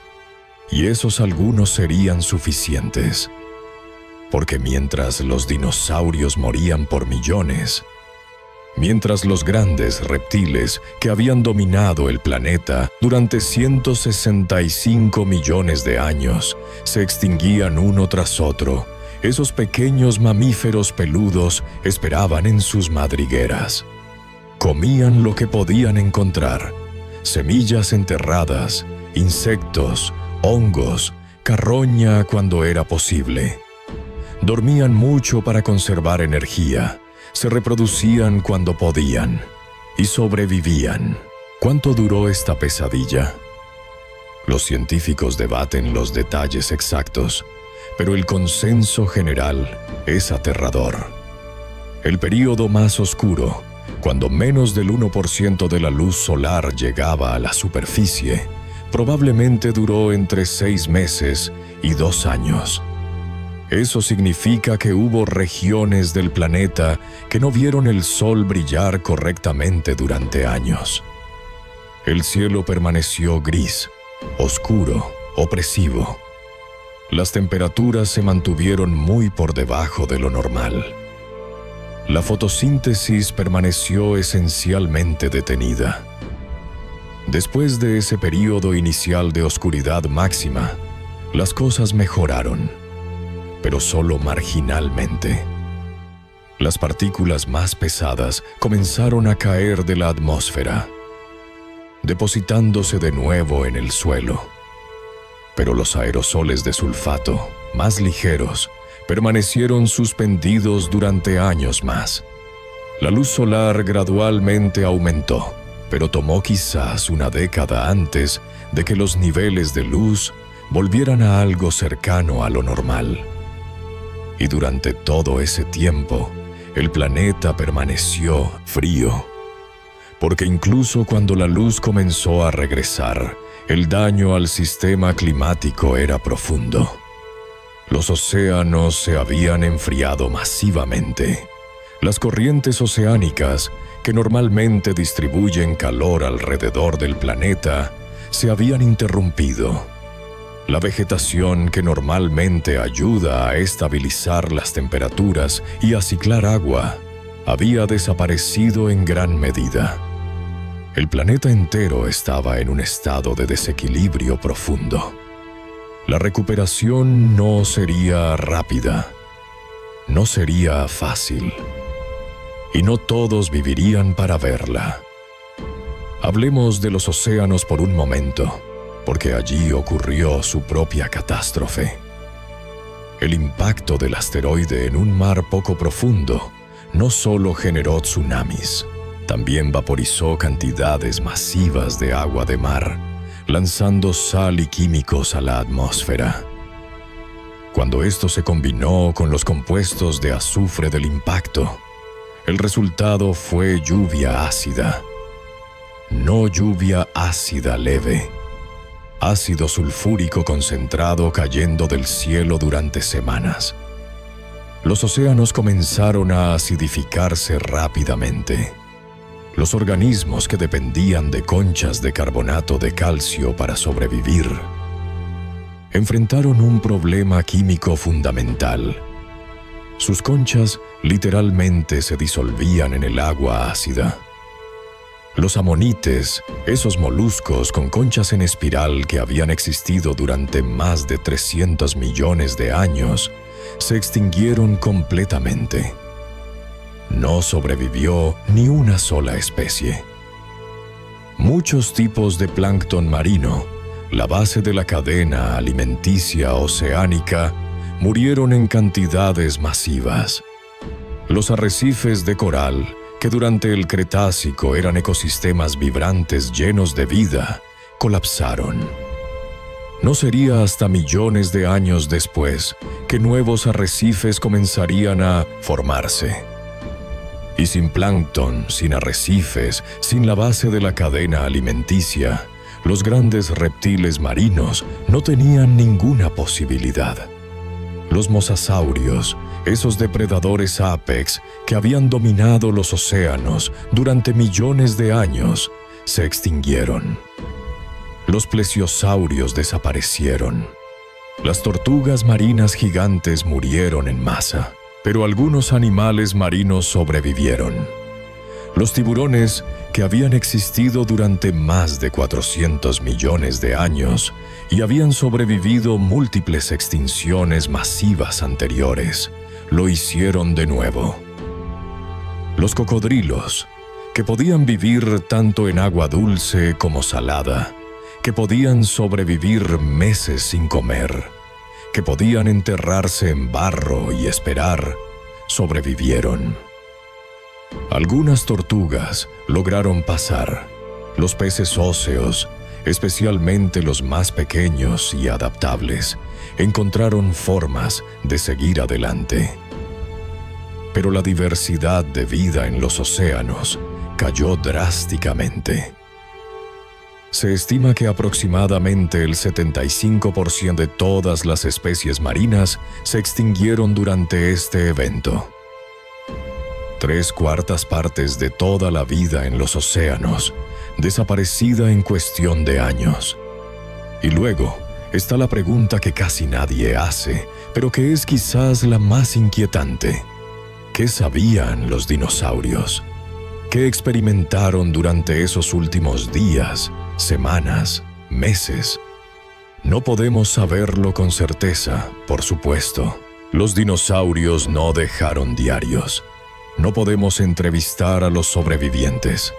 Y esos algunos serían suficientes. Porque mientras los dinosaurios morían por millones, mientras los grandes reptiles que habían dominado el planeta durante 165 millones de años se extinguían uno tras otro, esos pequeños mamíferos peludos esperaban en sus madrigueras. Comían lo que podían encontrar: semillas enterradas, insectos, hongos, carroña cuando era posible. Dormían mucho para conservar energía. Se reproducían cuando podían y sobrevivían. ¿Cuánto duró esta pesadilla? Los científicos debaten los detalles exactos, pero el consenso general es aterrador. El período más oscuro, cuando menos del 1% de la luz solar llegaba a la superficie, probablemente duró entre 6 meses y 2 años. Eso significa que hubo regiones del planeta que no vieron el sol brillar correctamente durante años. El cielo permaneció gris, oscuro, opresivo. Las temperaturas se mantuvieron muy por debajo de lo normal. La fotosíntesis permaneció esencialmente detenida. Después de ese período inicial de oscuridad máxima, las cosas mejoraron, pero solo marginalmente. Las partículas más pesadas comenzaron a caer de la atmósfera, depositándose de nuevo en el suelo. Pero los aerosoles de sulfato, más ligeros, permanecieron suspendidos durante años más. La luz solar gradualmente aumentó, pero tomó quizás una década antes de que los niveles de luz volvieran a algo cercano a lo normal. Y durante todo ese tiempo, el planeta permaneció frío, porque incluso cuando la luz comenzó a regresar, el daño al sistema climático era profundo. Los océanos se habían enfriado masivamente. Las corrientes oceánicas, que normalmente distribuyen calor alrededor del planeta, se habían interrumpido. La vegetación que normalmente ayuda a estabilizar las temperaturas y a ciclar agua, había desaparecido en gran medida. El planeta entero estaba en un estado de desequilibrio profundo. La recuperación no sería rápida, no sería fácil, y no todos vivirían para verla. Hablemos de los océanos por un momento, porque allí ocurrió su propia catástrofe. El impacto del asteroide en un mar poco profundo no solo generó tsunamis, también vaporizó cantidades masivas de agua de mar, lanzando sal y químicos a la atmósfera. Cuando esto se combinó con los compuestos de azufre del impacto, el resultado fue lluvia ácida. No lluvia ácida leve, ácido sulfúrico concentrado cayendo del cielo durante semanas. Los océanos comenzaron a acidificarse rápidamente. Los organismos que dependían de conchas de carbonato de calcio para sobrevivir enfrentaron un problema químico fundamental. Sus conchas literalmente se disolvían en el agua ácida. Los amonites, esos moluscos con conchas en espiral que habían existido durante más de 300 millones de años, se extinguieron completamente. No sobrevivió ni una sola especie. Muchos tipos de plancton marino, la base de la cadena alimenticia oceánica, murieron en cantidades masivas. Los arrecifes de coral, que durante el Cretácico eran ecosistemas vibrantes llenos de vida, colapsaron. No sería hasta millones de años después que nuevos arrecifes comenzarían a formarse. Y sin plancton, sin arrecifes, sin la base de la cadena alimenticia, los grandes reptiles marinos no tenían ninguna posibilidad. Los mosasaurios, esos depredadores apex que habían dominado los océanos durante millones de años, se extinguieron. Los plesiosaurios desaparecieron. Las tortugas marinas gigantes murieron en masa, pero algunos animales marinos sobrevivieron. Los tiburones, que habían existido durante más de 400 millones de años y habían sobrevivido múltiples extinciones masivas anteriores, lo hicieron de nuevo. Los cocodrilos, que podían vivir tanto en agua dulce como salada, que podían sobrevivir meses sin comer, que podían enterrarse en barro y esperar, sobrevivieron. Algunas tortugas lograron pasar. Los peces óseos, especialmente los más pequeños y adaptables, encontraron formas de seguir adelante. Pero la diversidad de vida en los océanos cayó drásticamente. Se estima que aproximadamente el 75% de todas las especies marinas se extinguieron durante este evento. 3/4 partes de toda la vida en los océanos, desaparecida en cuestión de años. Y luego está la pregunta que casi nadie hace, pero que es quizás la más inquietante. ¿Qué sabían los dinosaurios? ¿Qué experimentaron durante esos últimos días, semanas, meses? No podemos saberlo con certeza, por supuesto. Los dinosaurios no dejaron diarios. No podemos entrevistar a los sobrevivientes.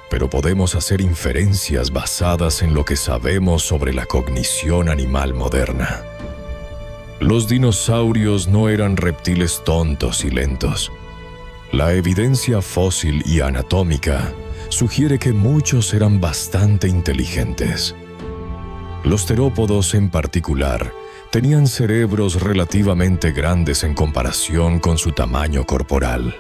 Pero podemos hacer inferencias basadas en lo que sabemos sobre la cognición animal moderna. Los dinosaurios no eran reptiles tontos y lentos. La evidencia fósil y anatómica sugiere que muchos eran bastante inteligentes. Los terópodos en particular tenían cerebros relativamente grandes en comparación con su tamaño corporal.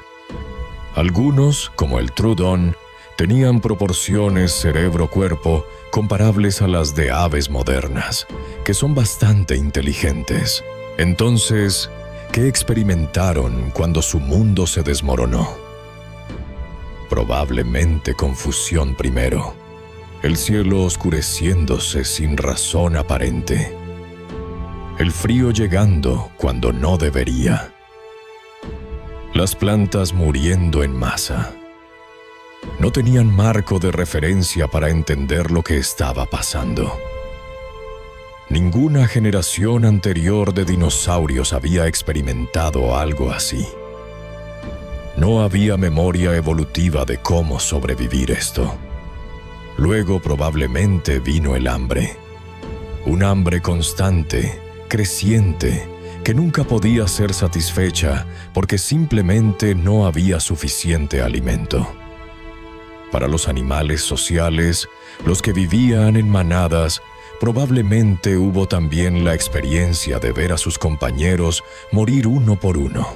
Algunos, como el trudón, tenían proporciones cerebro-cuerpo comparables a las de aves modernas, que son bastante inteligentes. Entonces, ¿qué experimentaron cuando su mundo se desmoronó? Probablemente confusión primero, el cielo oscureciéndose sin razón aparente, el frío llegando cuando no debería, las plantas muriendo en masa. No tenían marco de referencia para entender lo que estaba pasando. Ninguna generación anterior de dinosaurios había experimentado algo así. No había memoria evolutiva de cómo sobrevivir esto. Luego probablemente vino el hambre. Un hambre constante, creciente, que nunca podía ser satisfecha porque simplemente no había suficiente alimento. Para los animales sociales, los que vivían en manadas, probablemente hubo también la experiencia de ver a sus compañeros morir uno por uno.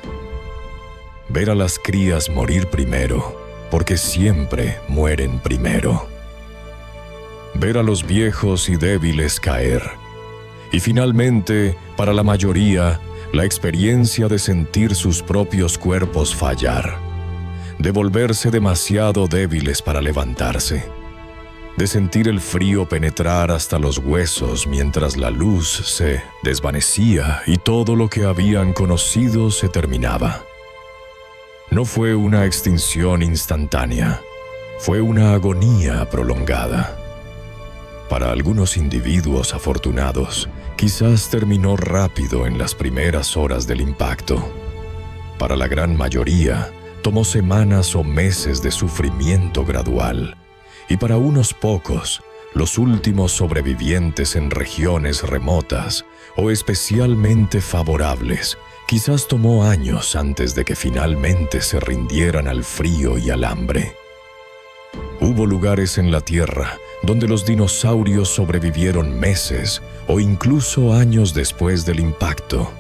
Ver a las crías morir primero, porque siempre mueren primero. Ver a los viejos y débiles caer. Y finalmente, para la mayoría, la experiencia de sentir sus propios cuerpos fallar, de volverse demasiado débiles para levantarse, de sentir el frío penetrar hasta los huesos mientras la luz se desvanecía y todo lo que habían conocido se terminaba. No fue una extinción instantánea, fue una agonía prolongada. Para algunos individuos afortunados, quizás terminó rápido en las primeras horas del impacto. Para la gran mayoría, tomó semanas o meses de sufrimiento gradual, y para unos pocos, los últimos sobrevivientes en regiones remotas o especialmente favorables, quizás tomó años antes de que finalmente se rindieran al frío y al hambre. Hubo lugares en la Tierra donde los dinosaurios sobrevivieron meses o incluso años después del impacto,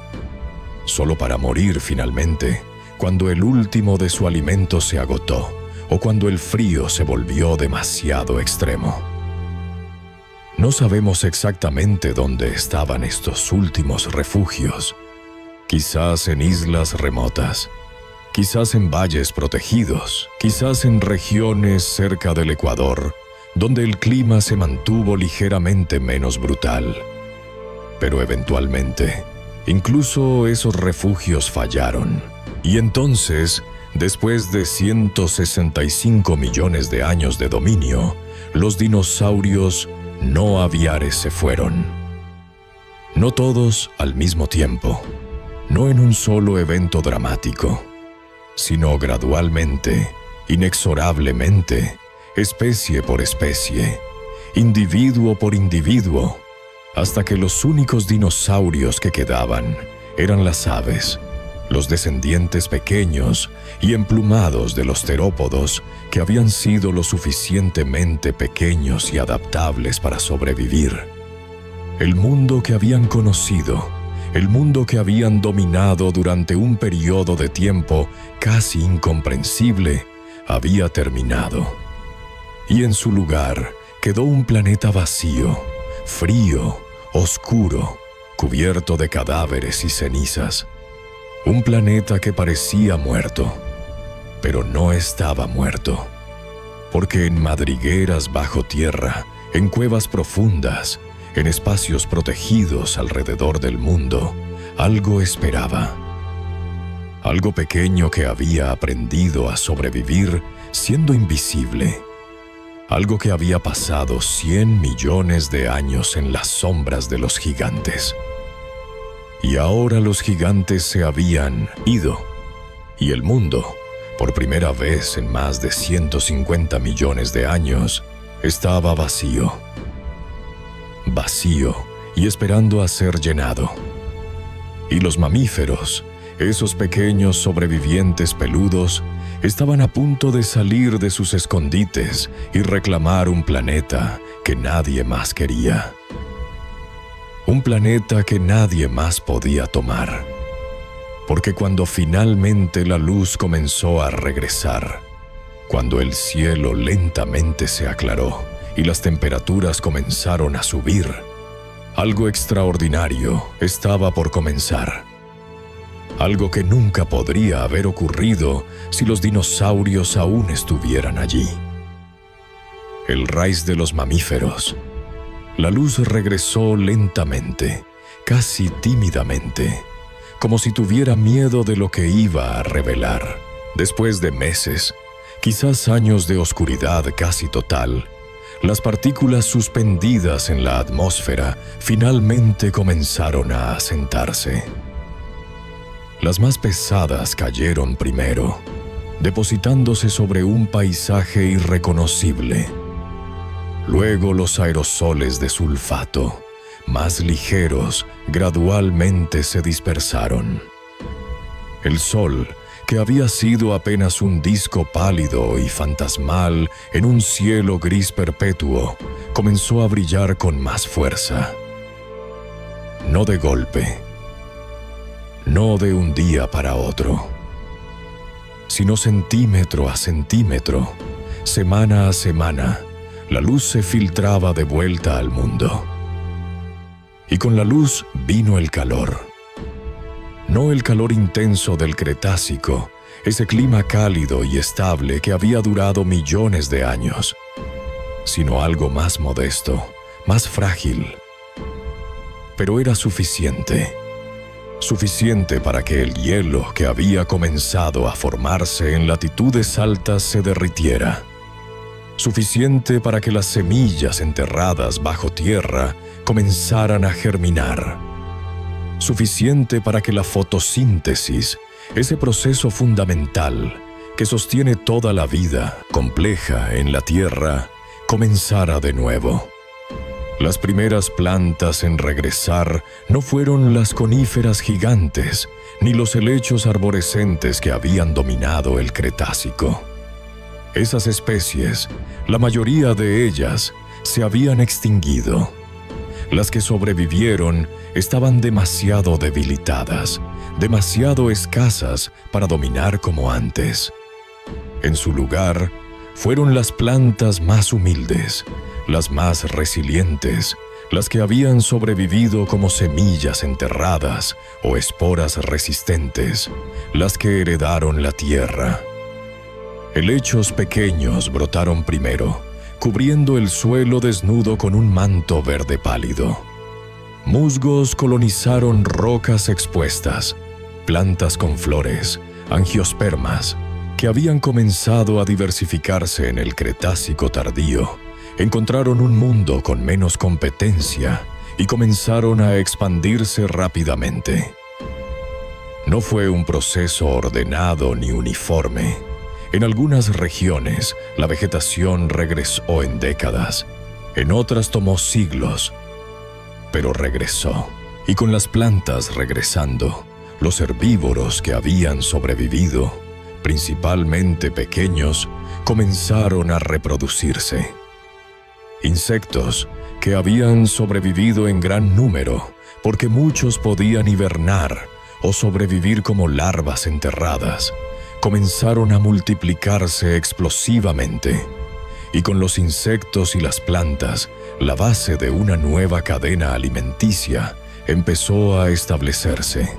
solo para morir finalmente cuando el último de su alimento se agotó o cuando el frío se volvió demasiado extremo. No sabemos exactamente dónde estaban estos últimos refugios, quizás en islas remotas, quizás en valles protegidos, quizás en regiones cerca del Ecuador, donde el clima se mantuvo ligeramente menos brutal. Pero eventualmente, incluso esos refugios fallaron, y entonces, después de 165 millones de años de dominio, los dinosaurios no aviares se fueron. No todos al mismo tiempo, no en un solo evento dramático, sino gradualmente, inexorablemente, especie por especie, individuo por individuo, hasta que los únicos dinosaurios que quedaban eran las aves, los descendientes pequeños y emplumados de los terópodos que habían sido lo suficientemente pequeños y adaptables para sobrevivir. El mundo que habían conocido, el mundo que habían dominado durante un periodo de tiempo casi incomprensible, había terminado. Y en su lugar quedó un planeta vacío, frío, oscuro, cubierto de cadáveres y cenizas. Un planeta que parecía muerto, pero no estaba muerto, porque en madrigueras bajo tierra, en cuevas profundas, en espacios protegidos alrededor del mundo, algo esperaba. Algo pequeño que había aprendido a sobrevivir siendo invisible. Algo que había pasado 100 millones de años en las sombras de los gigantes. Y ahora los gigantes se habían ido, y el mundo, por primera vez en más de 150 millones de años, estaba vacío. Vacío y esperando a ser llenado. Y los mamíferos, esos pequeños sobrevivientes peludos, estaban a punto de salir de sus escondites y reclamar un planeta que nadie más quería. Un planeta que nadie más podía tomar. Porque cuando finalmente la luz comenzó a regresar, cuando el cielo lentamente se aclaró y las temperaturas comenzaron a subir, algo extraordinario estaba por comenzar. Algo que nunca podría haber ocurrido si los dinosaurios aún estuvieran allí. El raíz de los mamíferos. La luz regresó lentamente, casi tímidamente, como si tuviera miedo de lo que iba a revelar. Después de meses, quizás años de oscuridad casi total, las partículas suspendidas en la atmósfera finalmente comenzaron a asentarse. Las más pesadas cayeron primero, depositándose sobre un paisaje irreconocible. Luego los aerosoles de sulfato, más ligeros, gradualmente se dispersaron. El sol, que había sido apenas un disco pálido y fantasmal en un cielo gris perpetuo, comenzó a brillar con más fuerza. No de golpe, no de un día para otro, sino centímetro a centímetro, semana a semana, la luz se filtraba de vuelta al mundo. Y con la luz vino el calor. No el calor intenso del Cretácico, ese clima cálido y estable que había durado millones de años, sino algo más modesto, más frágil. Pero era suficiente. Suficiente para que el hielo que había comenzado a formarse en latitudes altas se derritiera. Suficiente para que las semillas enterradas bajo tierra comenzaran a germinar. Suficiente para que la fotosíntesis, ese proceso fundamental que sostiene toda la vida compleja en la tierra, comenzara de nuevo. Las primeras plantas en regresar no fueron las coníferas gigantes, ni los helechos arborescentes que habían dominado el Cretácico. Esas especies, la mayoría de ellas, se habían extinguido. Las que sobrevivieron estaban demasiado debilitadas, demasiado escasas para dominar como antes. En su lugar, fueron las plantas más humildes, las más resilientes, las que habían sobrevivido como semillas enterradas o esporas resistentes, las que heredaron la tierra. Helechos pequeños brotaron primero, cubriendo el suelo desnudo con un manto verde pálido. Musgos colonizaron rocas expuestas, plantas con flores, angiospermas, que habían comenzado a diversificarse en el Cretácico tardío, encontraron un mundo con menos competencia y comenzaron a expandirse rápidamente. No fue un proceso ordenado ni uniforme. En algunas regiones, la vegetación regresó en décadas, en otras tomó siglos, pero regresó, y con las plantas regresando, los herbívoros que habían sobrevivido, principalmente pequeños, comenzaron a reproducirse. Insectos que habían sobrevivido en gran número, porque muchos podían hibernar o sobrevivir como larvas enterradas, comenzaron a multiplicarse explosivamente, y con los insectos y las plantas, la base de una nueva cadena alimenticia empezó a establecerse.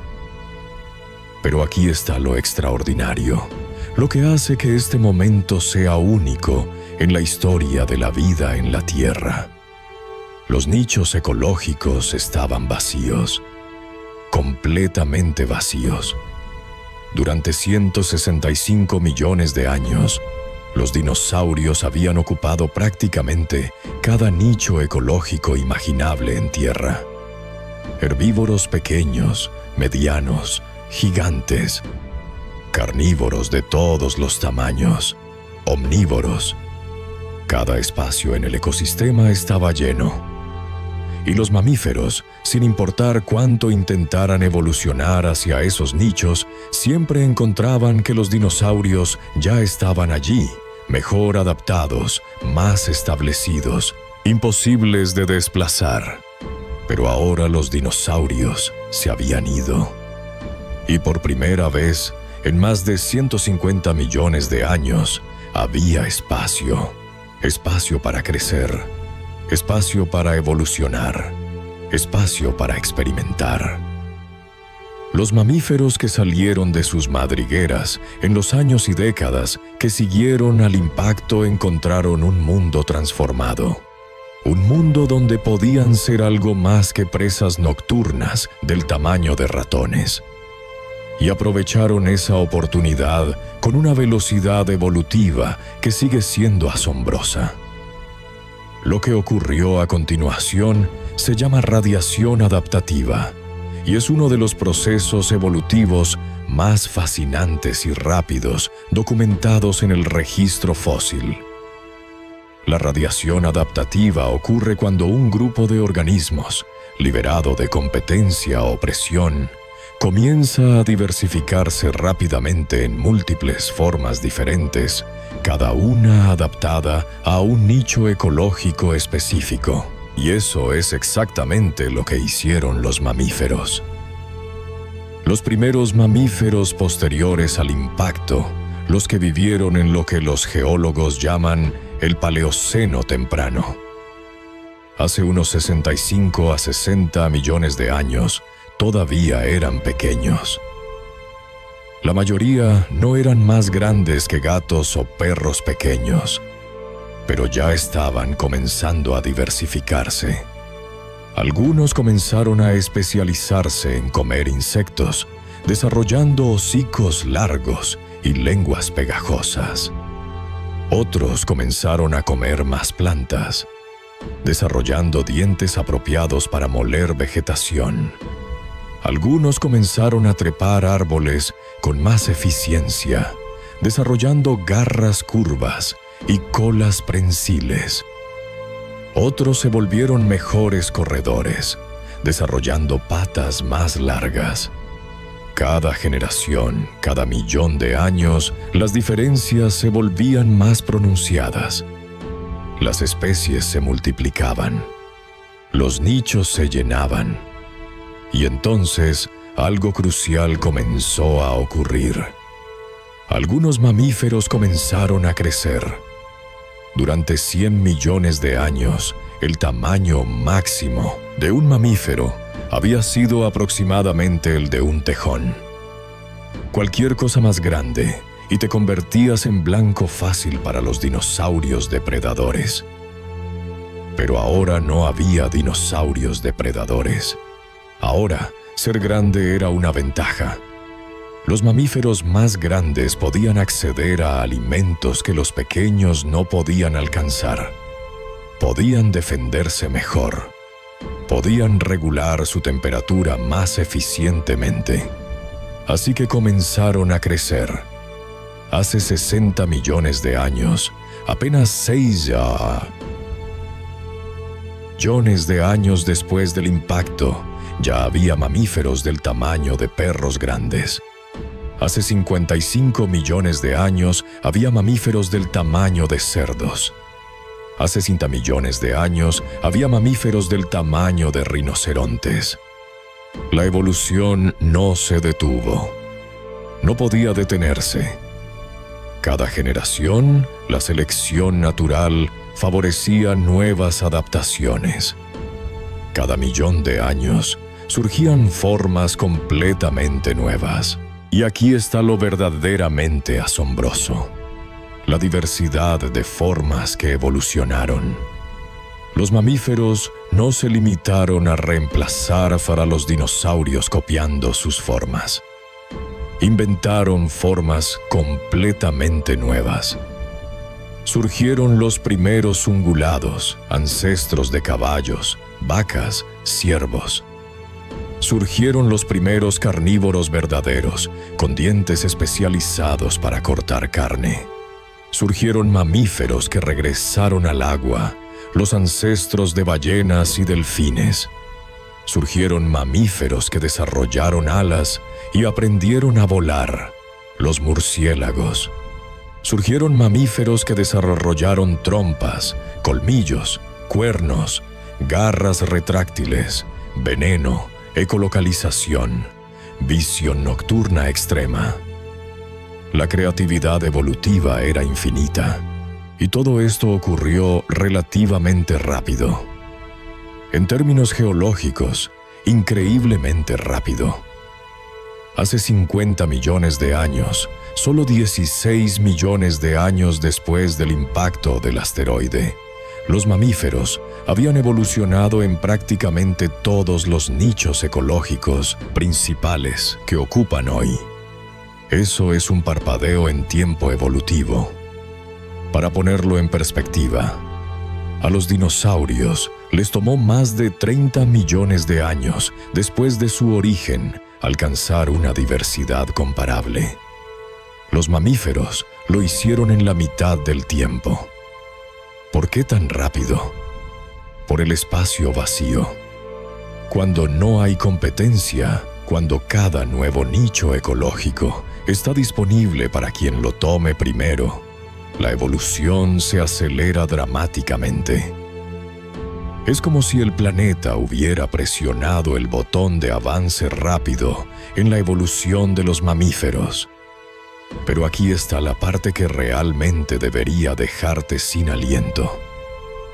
Pero aquí está lo extraordinario, lo que hace que este momento sea único en la historia de la vida en la Tierra. Los nichos ecológicos estaban vacíos, completamente vacíos. Durante 165 millones de años, los dinosaurios habían ocupado prácticamente cada nicho ecológico imaginable en tierra. Herbívoros pequeños, medianos, gigantes, carnívoros de todos los tamaños, omnívoros. Cada espacio en el ecosistema estaba lleno. Y los mamíferos, sin importar cuánto intentaran evolucionar hacia esos nichos, siempre encontraban que los dinosaurios ya estaban allí, mejor adaptados, más establecidos, imposibles de desplazar. Pero ahora los dinosaurios se habían ido. Y por primera vez, en más de 150 millones de años, había espacio. Espacio para crecer, espacio para evolucionar, espacio para experimentar. Los mamíferos que salieron de sus madrigueras en los años y décadas que siguieron al impacto encontraron un mundo transformado. Un mundo donde podían ser algo más que presas nocturnas del tamaño de ratones. Y aprovecharon esa oportunidad con una velocidad evolutiva que sigue siendo asombrosa. Lo que ocurrió a continuación se llama radiación adaptativa y es uno de los procesos evolutivos más fascinantes y rápidos documentados en el registro fósil. La radiación adaptativa ocurre cuando un grupo de organismos, liberado de competencia o presión, comienza a diversificarse rápidamente en múltiples formas diferentes, cada una adaptada a un nicho ecológico específico. Y eso es exactamente lo que hicieron los mamíferos. Los primeros mamíferos posteriores al impacto, los que vivieron en lo que los geólogos llaman el Paleoceno temprano. Hace unos 65 a 60 millones de años, todavía eran pequeños. La mayoría no eran más grandes que gatos o perros pequeños, pero ya estaban comenzando a diversificarse. Algunos comenzaron a especializarse en comer insectos, desarrollando hocicos largos y lenguas pegajosas. Otros comenzaron a comer más plantas, desarrollando dientes apropiados para moler vegetación. Algunos comenzaron a trepar árboles con más eficiencia, desarrollando garras curvas y colas prensiles. Otros se volvieron mejores corredores, desarrollando patas más largas. Cada generación, cada millón de años, las diferencias se volvían más pronunciadas. Las especies se multiplicaban. Los nichos se llenaban. Y entonces, algo crucial comenzó a ocurrir. Algunos mamíferos comenzaron a crecer. Durante 100 millones de años, el tamaño máximo de un mamífero había sido aproximadamente el de un tejón. Cualquier cosa más grande y te convertías en blanco fácil para los dinosaurios depredadores. Pero ahora no había dinosaurios depredadores. Ahora, ser grande era una ventaja. Los mamíferos más grandes podían acceder a alimentos que los pequeños no podían alcanzar. Podían defenderse mejor. Podían regular su temperatura más eficientemente. Así que comenzaron a crecer. Hace 60 millones de años, apenas 6 millones de años después del impacto, ya había mamíferos del tamaño de perros grandes. Hace 55 millones de años había mamíferos del tamaño de cerdos. Hace 60 millones de años había mamíferos del tamaño de rinocerontes. La evolución no se detuvo. No podía detenerse. Cada generación, la selección natural favorecía nuevas adaptaciones. Cada millón de años surgían formas completamente nuevas. Y aquí está lo verdaderamente asombroso: la diversidad de formas que evolucionaron. Los mamíferos no se limitaron a reemplazar a los dinosaurios copiando sus formas. Inventaron formas completamente nuevas. Surgieron los primeros ungulados, ancestros de caballos, vacas, ciervos. Surgieron los primeros carnívoros verdaderos, con dientes especializados para cortar carne. Surgieron mamíferos que regresaron al agua, los ancestros de ballenas y delfines. Surgieron mamíferos que desarrollaron alas y aprendieron a volar, los murciélagos. Surgieron mamíferos que desarrollaron trompas, colmillos, cuernos, garras retráctiles, veneno, ecolocalización, visión nocturna extrema. La creatividad evolutiva era infinita, y todo esto ocurrió relativamente rápido. En términos geológicos, increíblemente rápido. Hace 50 millones de años, solo 16 millones de años después del impacto del asteroide, los mamíferos habían evolucionado en prácticamente todos los nichos ecológicos principales que ocupan hoy. Eso es un parpadeo en tiempo evolutivo. Para ponerlo en perspectiva, a los dinosaurios les tomó más de 30 millones de años después de su origen alcanzar una diversidad comparable. Los mamíferos lo hicieron en la mitad del tiempo. ¿Por qué tan rápido? Por el espacio vacío. Cuando no hay competencia, cuando cada nuevo nicho ecológico está disponible para quien lo tome primero, la evolución se acelera dramáticamente. Es como si el planeta hubiera presionado el botón de avance rápido en la evolución de los mamíferos. Pero aquí está la parte que realmente debería dejarte sin aliento.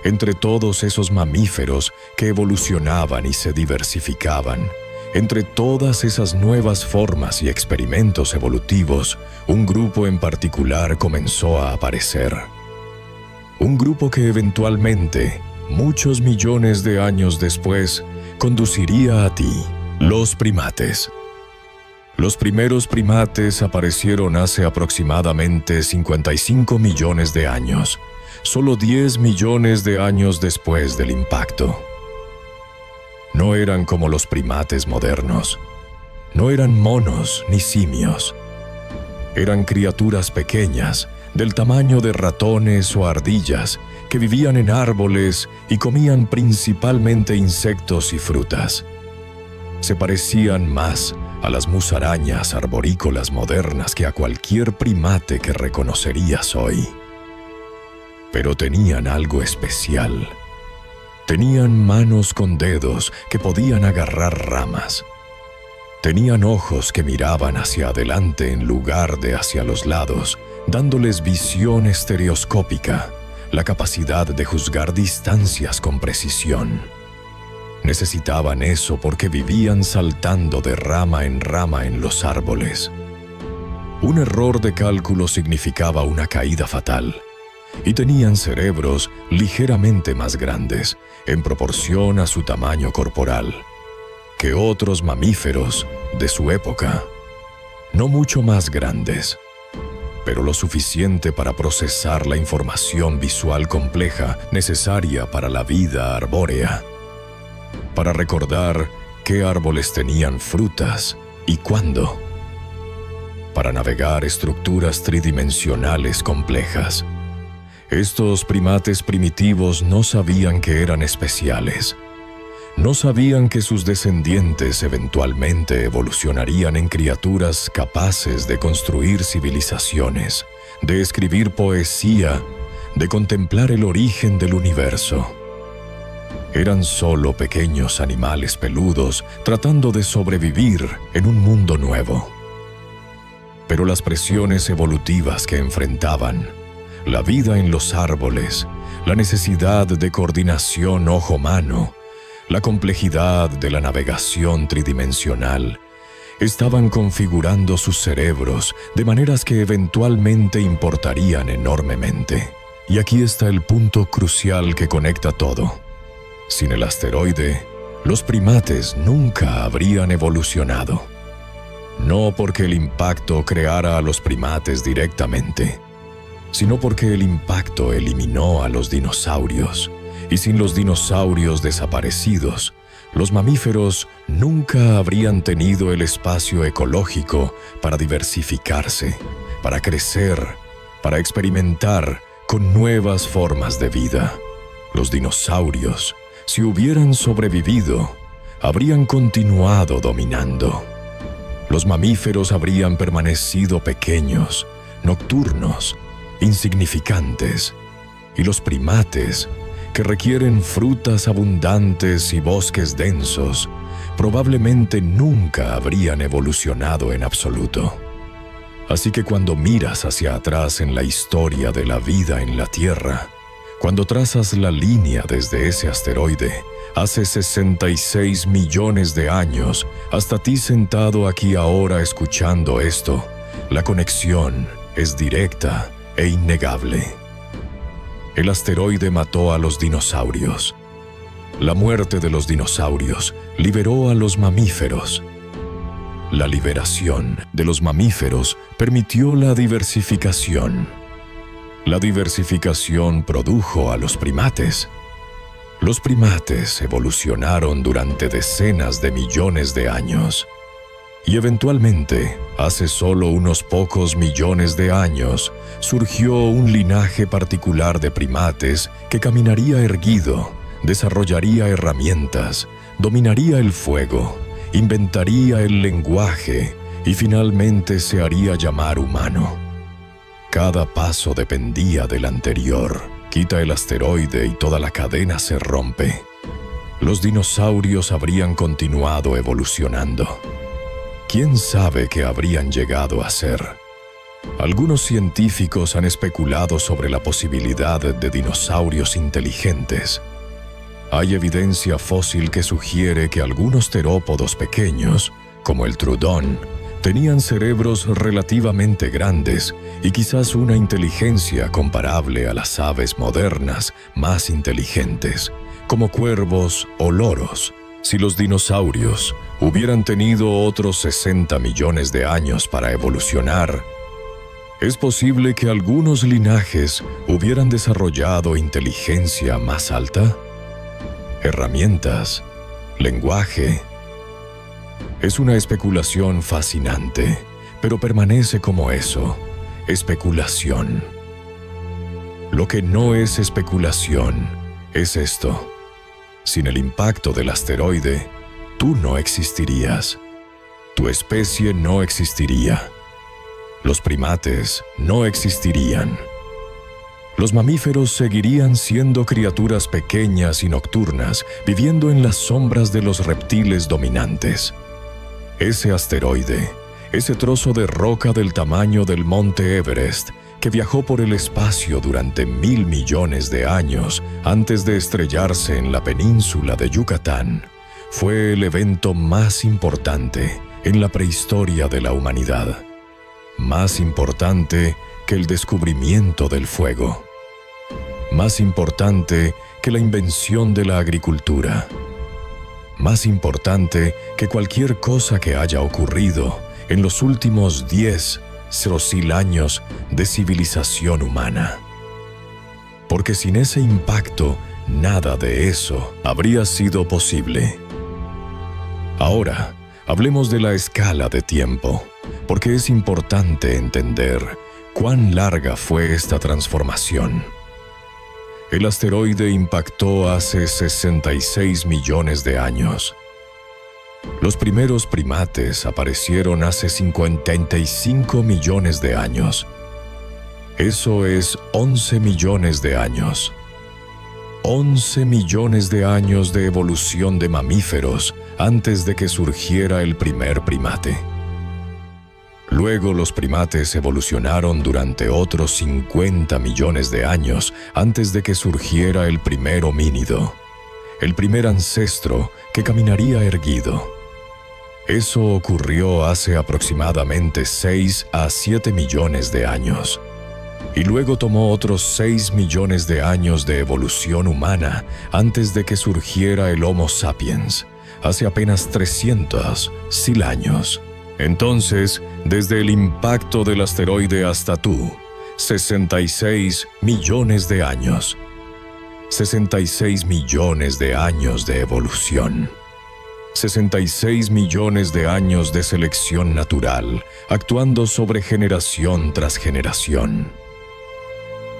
Entre todos esos mamíferos que evolucionaban y se diversificaban, entre todas esas nuevas formas y experimentos evolutivos, un grupo en particular comenzó a aparecer. Un grupo que eventualmente, muchos millones de años después, conduciría a ti, los primates. Los primeros primates aparecieron hace aproximadamente 55 millones de años, solo 10 millones de años después del impacto. No eran como los primates modernos. No eran monos ni simios. Eran criaturas pequeñas, del tamaño de ratones o ardillas, que vivían en árboles y comían principalmente insectos y frutas. Se parecían más a las musarañas arborícolas modernas que a cualquier primate que reconocerías hoy. Pero tenían algo especial. Tenían manos con dedos que podían agarrar ramas. Tenían ojos que miraban hacia adelante en lugar de hacia los lados, dándoles visión estereoscópica, la capacidad de juzgar distancias con precisión. Necesitaban eso porque vivían saltando de rama en los árboles. Un error de cálculo significaba una caída fatal, y tenían cerebros ligeramente más grandes, en proporción a su tamaño corporal, que otros mamíferos de su época. No mucho más grandes, pero lo suficiente para procesar la información visual compleja necesaria para la vida arbórea, para recordar qué árboles tenían frutas y cuándo, para navegar estructuras tridimensionales complejas. Estos primates primitivos no sabían que eran especiales. No sabían que sus descendientes eventualmente evolucionarían en criaturas capaces de construir civilizaciones, de escribir poesía, de contemplar el origen del universo. Eran solo pequeños animales peludos tratando de sobrevivir en un mundo nuevo. Pero las presiones evolutivas que enfrentaban, la vida en los árboles, la necesidad de coordinación ojo-mano, la complejidad de la navegación tridimensional, estaban configurando sus cerebros de maneras que eventualmente importarían enormemente. Y aquí está el punto crucial que conecta todo. Sin el asteroide, los primates nunca habrían evolucionado. No porque el impacto creara a los primates directamente, sino porque el impacto eliminó a los dinosaurios, y sin los dinosaurios desaparecidos, los mamíferos nunca habrían tenido el espacio ecológico para diversificarse, para crecer, para experimentar con nuevas formas de vida. Los dinosaurios, si hubieran sobrevivido, habrían continuado dominando. Los mamíferos habrían permanecido pequeños, nocturnos, insignificantes, y los primates, que requieren frutas abundantes y bosques densos, probablemente nunca habrían evolucionado en absoluto. Así que cuando miras hacia atrás en la historia de la vida en la Tierra, cuando trazas la línea desde ese asteroide, hace 66 millones de años, hasta ti sentado aquí ahora escuchando esto, la conexión es directa e innegable. El asteroide mató a los dinosaurios. La muerte de los dinosaurios liberó a los mamíferos. La liberación de los mamíferos permitió la diversificación. La diversificación produjo a los primates. Los primates evolucionaron durante decenas de millones de años. Y eventualmente, hace solo unos pocos millones de años, surgió un linaje particular de primates que caminaría erguido, desarrollaría herramientas, dominaría el fuego, inventaría el lenguaje y finalmente se haría llamar humano. Cada paso dependía del anterior. Quita el asteroide y toda la cadena se rompe. Los dinosaurios habrían continuado evolucionando. ¿Quién sabe qué habrían llegado a ser? Algunos científicos han especulado sobre la posibilidad de dinosaurios inteligentes. Hay evidencia fósil que sugiere que algunos terópodos pequeños, como el trudón, tenían cerebros relativamente grandes y quizás una inteligencia comparable a las aves modernas más inteligentes, como cuervos o loros. Si los dinosaurios hubieran tenido otros 60 millones de años para evolucionar, es posible que algunos linajes hubieran desarrollado inteligencia más alta, herramientas, lenguaje. Es una especulación fascinante, pero permanece como eso, especulación. Lo que no es especulación es esto: sin el impacto del asteroide, tú no existirías. Tu especie no existiría. Los primates no existirían. Los mamíferos seguirían siendo criaturas pequeñas y nocturnas, viviendo en las sombras de los reptiles dominantes. Ese asteroide, ese trozo de roca del tamaño del monte Everest, que viajó por el espacio durante 1.000 millones de años antes de estrellarse en la península de Yucatán, fue el evento más importante en la prehistoria de la humanidad. Más importante que el descubrimiento del fuego. Más importante que la invención de la agricultura. Más importante que cualquier cosa que haya ocurrido en los últimos 10.000 años de civilización humana. Porque sin ese impacto, nada de eso habría sido posible. Ahora, hablemos de la escala de tiempo, porque es importante entender cuán larga fue esta transformación. El asteroide impactó hace 66 millones de años. Los primeros primates aparecieron hace 55 millones de años. Eso es 11 millones de años. 11 millones de años de evolución de mamíferos antes de que surgiera el primer primate. Luego los primates evolucionaron durante otros 50 millones de años antes de que surgiera el primer homínido, el primer ancestro que caminaría erguido. Eso ocurrió hace aproximadamente 6 a 7 millones de años. Y luego tomó otros 6 millones de años de evolución humana antes de que surgiera el Homo sapiens, hace apenas 300.000 años. Entonces, desde el impacto del asteroide hasta tú, 66 millones de años. 66 millones de años de evolución. 66 millones de años de selección natural, actuando sobre generación tras generación.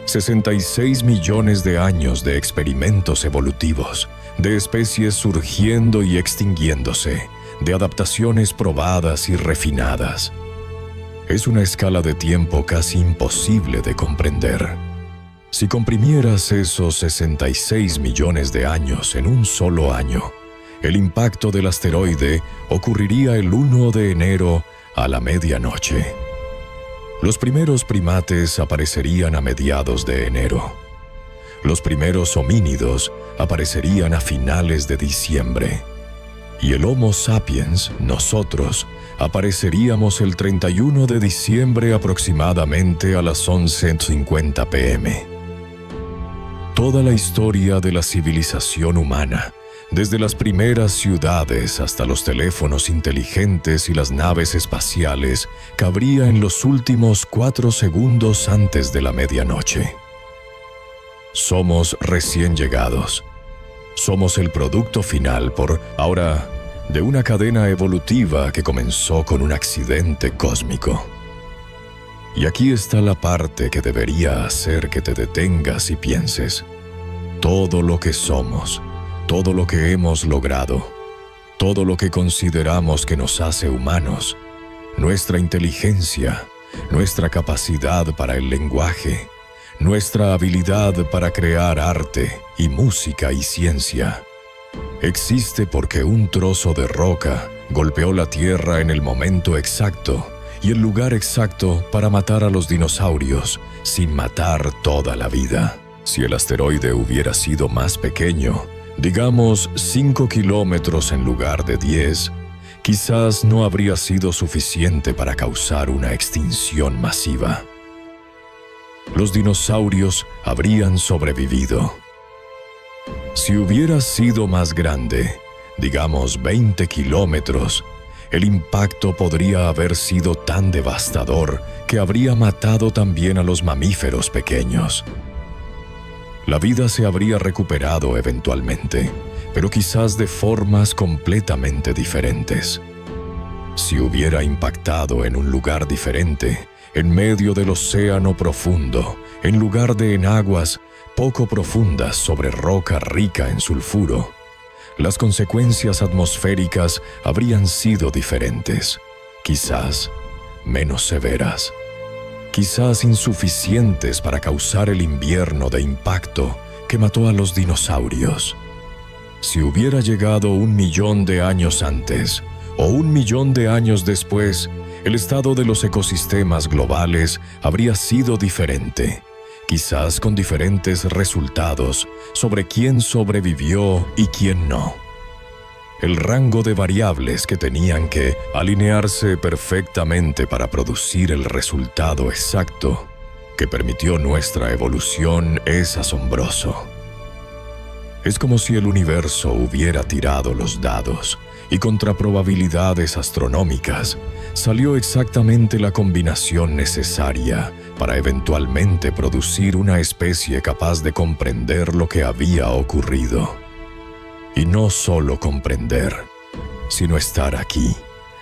66 millones de años de experimentos evolutivos, de especies surgiendo y extinguiéndose, de adaptaciones probadas y refinadas. Es una escala de tiempo casi imposible de comprender. Si comprimieras esos 66 millones de años en un solo año, el impacto del asteroide ocurriría el 1 de enero a la medianoche. Los primeros primates aparecerían a mediados de enero. Los primeros homínidos aparecerían a finales de diciembre. Y el Homo sapiens, nosotros, apareceríamos el 31 de diciembre aproximadamente a las 11:50 p.m. Toda la historia de la civilización humana, desde las primeras ciudades hasta los teléfonos inteligentes y las naves espaciales, cabría en los últimos 4 segundos antes de la medianoche. Somos recién llegados. Somos el producto final de una cadena evolutiva que comenzó con un accidente cósmico. Y aquí está la parte que debería hacer que te detengas y pienses. Todo lo que somos, todo lo que hemos logrado, todo lo que consideramos que nos hace humanos, nuestra inteligencia, nuestra capacidad para el lenguaje, nuestra habilidad para crear arte y música y ciencia, existe porque un trozo de roca golpeó la Tierra en el momento exacto y el lugar exacto para matar a los dinosaurios sin matar toda la vida. Si el asteroide hubiera sido más pequeño, digamos 5 kilómetros en lugar de 10, quizás no habría sido suficiente para causar una extinción masiva. Los dinosaurios habrían sobrevivido. Si hubiera sido más grande, digamos 20 kilómetros, el impacto podría haber sido tan devastador que habría matado también a los mamíferos pequeños. La vida se habría recuperado eventualmente, pero quizás de formas completamente diferentes. Si hubiera impactado en un lugar diferente, en medio del océano profundo, en lugar de en aguas poco profundas sobre roca rica en sulfuro, las consecuencias atmosféricas habrían sido diferentes, quizás menos severas, quizás insuficientes para causar el invierno de impacto que mató a los dinosaurios. Si hubiera llegado 1 millón de años antes o 1 millón de años después, el estado de los ecosistemas globales habría sido diferente, quizás con diferentes resultados sobre quién sobrevivió y quién no. El rango de variables que tenían que alinearse perfectamente para producir el resultado exacto que permitió nuestra evolución es asombroso. Es como si el universo hubiera tirado los dados y contra probabilidades astronómicas salió exactamente la combinación necesaria para eventualmente producir una especie capaz de comprender lo que había ocurrido. Y no solo comprender, sino estar aquí,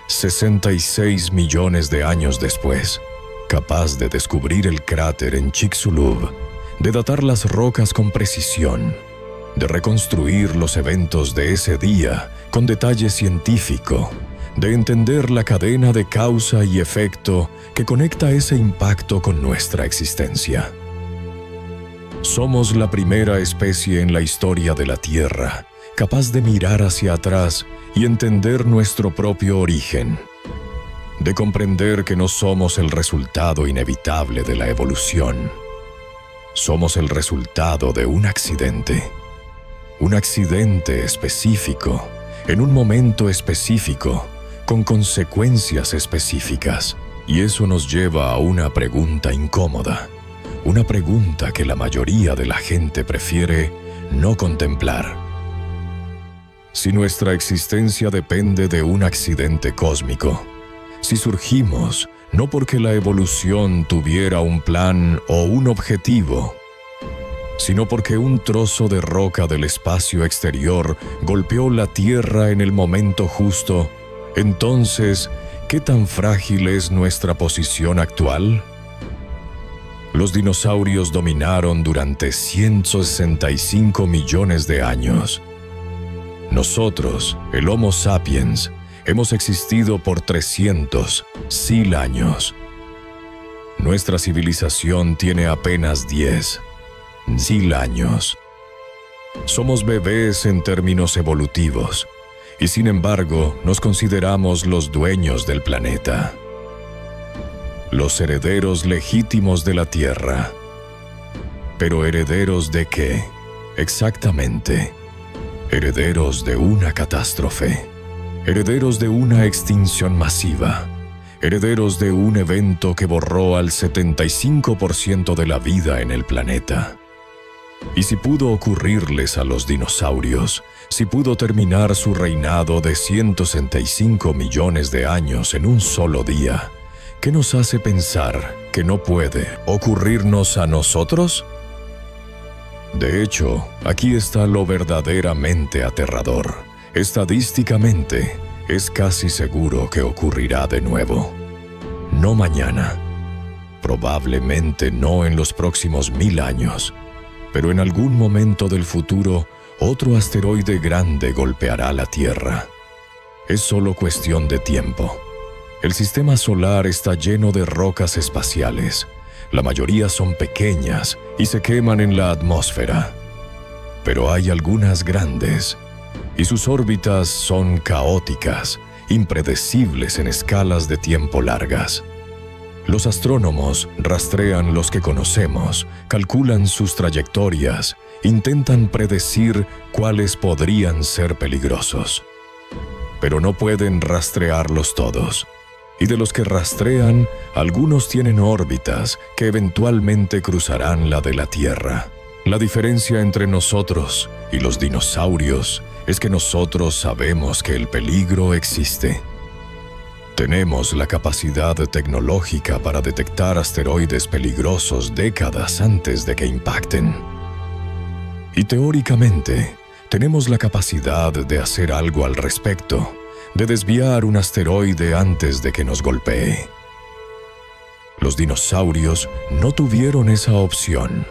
66 millones de años después, capaz de descubrir el cráter en Chicxulub, de datar las rocas con precisión, de reconstruir los eventos de ese día con detalle científico, de entender la cadena de causa y efecto que conecta ese impacto con nuestra existencia. Somos la primera especie en la historia de la Tierra capaz de mirar hacia atrás y entender nuestro propio origen, de comprender que no somos el resultado inevitable de la evolución. Somos el resultado de un accidente específico, en un momento específico, con consecuencias específicas. Y eso nos lleva a una pregunta incómoda, una pregunta que la mayoría de la gente prefiere no contemplar. Si nuestra existencia depende de un accidente cósmico, si surgimos no porque la evolución tuviera un plan o un objetivo, sino porque un trozo de roca del espacio exterior golpeó la Tierra en el momento justo, entonces, ¿qué tan frágil es nuestra posición actual? Los dinosaurios dominaron durante 165 millones de años. Nosotros, el Homo sapiens, hemos existido por 300.000 años. Nuestra civilización tiene apenas 10.000 años. Somos bebés en términos evolutivos, y sin embargo nos consideramos los dueños del planeta, los herederos legítimos de la Tierra. ¿Pero herederos de qué? Exactamente. Herederos de una catástrofe, herederos de una extinción masiva, herederos de un evento que borró al 75% de la vida en el planeta. Y si pudo ocurrirles a los dinosaurios, si pudo terminar su reinado de 165 millones de años en un solo día, ¿qué nos hace pensar que no puede ocurrirnos a nosotros? De hecho, aquí está lo verdaderamente aterrador. Estadísticamente, es casi seguro que ocurrirá de nuevo. No mañana, probablemente no en los próximos 1000 años, pero en algún momento del futuro, otro asteroide grande golpeará la Tierra. Es solo cuestión de tiempo. El sistema solar está lleno de rocas espaciales. La mayoría son pequeñas y se queman en la atmósfera. Pero hay algunas grandes, y sus órbitas son caóticas, impredecibles en escalas de tiempo largas. Los astrónomos rastrean los que conocemos, calculan sus trayectorias, intentan predecir cuáles podrían ser peligrosos. Pero no pueden rastrearlos todos. Y de los que rastrean, algunos tienen órbitas que eventualmente cruzarán la de la Tierra. La diferencia entre nosotros y los dinosaurios es que nosotros sabemos que el peligro existe. Tenemos la capacidad tecnológica para detectar asteroides peligrosos décadas antes de que impacten. Y teóricamente, tenemos la capacidad de hacer algo al respecto, de desviar un asteroide antes de que nos golpee. Los dinosaurios no tuvieron esa opción.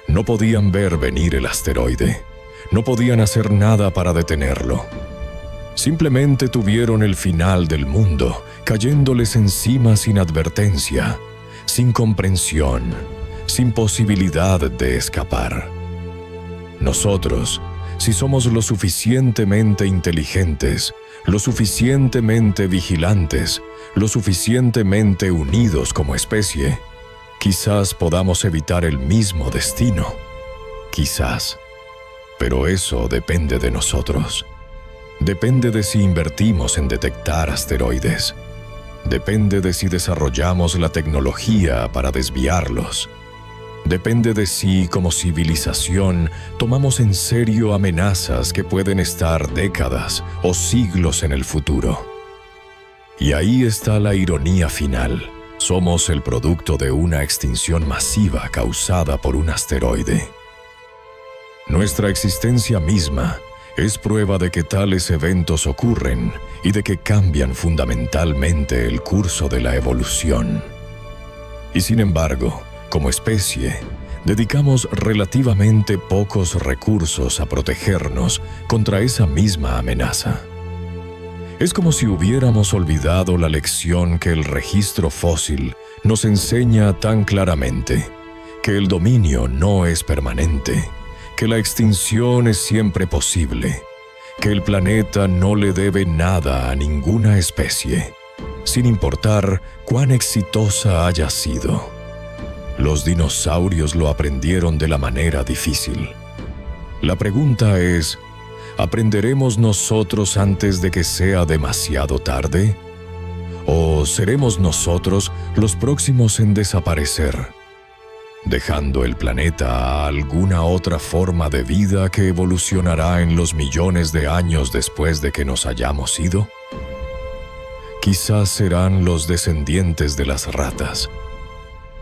No podían ver venir el asteroide. No podían hacer nada para detenerlo. Simplemente tuvieron el final del mundo cayéndoles encima sin advertencia, sin comprensión, sin posibilidad de escapar. Nosotros, si somos lo suficientemente inteligentes, lo suficientemente vigilantes, lo suficientemente unidos como especie, quizás podamos evitar el mismo destino. Quizás. Pero eso depende de nosotros. Depende de si invertimos en detectar asteroides. Depende de si desarrollamos la tecnología para desviarlos. Depende de si, como civilización, tomamos en serio amenazas que pueden estar décadas o siglos en el futuro. Y ahí está la ironía final. Somos el producto de una extinción masiva causada por un asteroide. Nuestra existencia misma es prueba de que tales eventos ocurren y de que cambian fundamentalmente el curso de la evolución. Y sin embargo, como especie, dedicamos relativamente pocos recursos a protegernos contra esa misma amenaza. Es como si hubiéramos olvidado la lección que el registro fósil nos enseña tan claramente, que el dominio no es permanente, que la extinción es siempre posible, que el planeta no le debe nada a ninguna especie, sin importar cuán exitosa haya sido. Los dinosaurios lo aprendieron de la manera difícil. La pregunta es, ¿aprenderemos nosotros antes de que sea demasiado tarde? ¿O seremos nosotros los próximos en desaparecer, dejando el planeta a alguna otra forma de vida que evolucionará en los millones de años después de que nos hayamos ido? Quizás serán los descendientes de las ratas,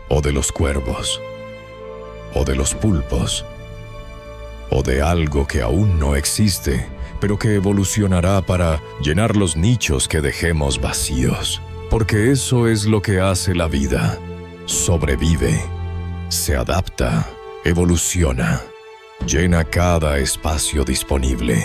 o de los cuervos, o de los pulpos, o de algo que aún no existe, pero que evolucionará para llenar los nichos que dejemos vacíos. Porque eso es lo que hace la vida. Sobrevive, se adapta, evoluciona, llena cada espacio disponible.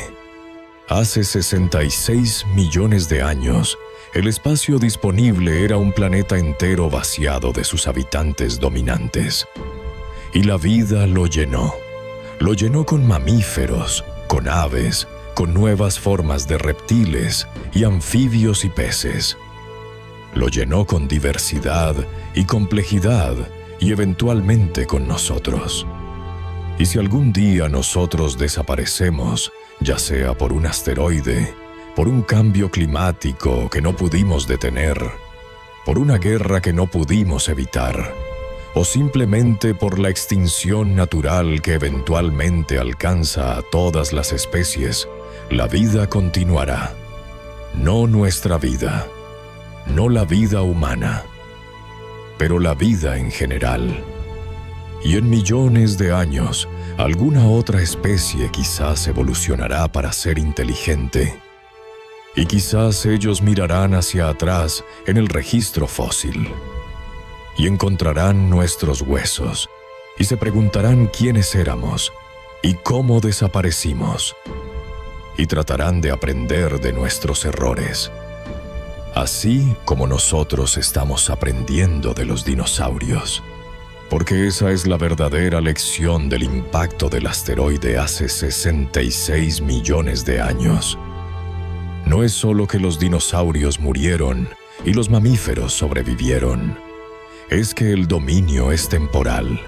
Hace 66 millones de años, el espacio disponible era un planeta entero vaciado de sus habitantes dominantes. Y la vida lo llenó. Lo llenó con mamíferos, con aves, con nuevas formas de reptiles y anfibios y peces. Lo llenó con diversidad y complejidad y eventualmente con nosotros. Y si algún día nosotros desaparecemos, ya sea por un asteroide, por un cambio climático que no pudimos detener, por una guerra que no pudimos evitar, o simplemente por la extinción natural que eventualmente alcanza a todas las especies, la vida continuará. No nuestra vida, no la vida humana, pero la vida en general. Y en millones de años, alguna otra especie quizás evolucionará para ser inteligente. Y quizás ellos mirarán hacia atrás en el registro fósil y encontrarán nuestros huesos y se preguntarán quiénes éramos y cómo desaparecimos, y tratarán de aprender de nuestros errores, así como nosotros estamos aprendiendo de los dinosaurios, porque esa es la verdadera lección del impacto del asteroide hace 66 millones de años. No es solo que los dinosaurios murieron y los mamíferos sobrevivieron, es que el dominio es temporal,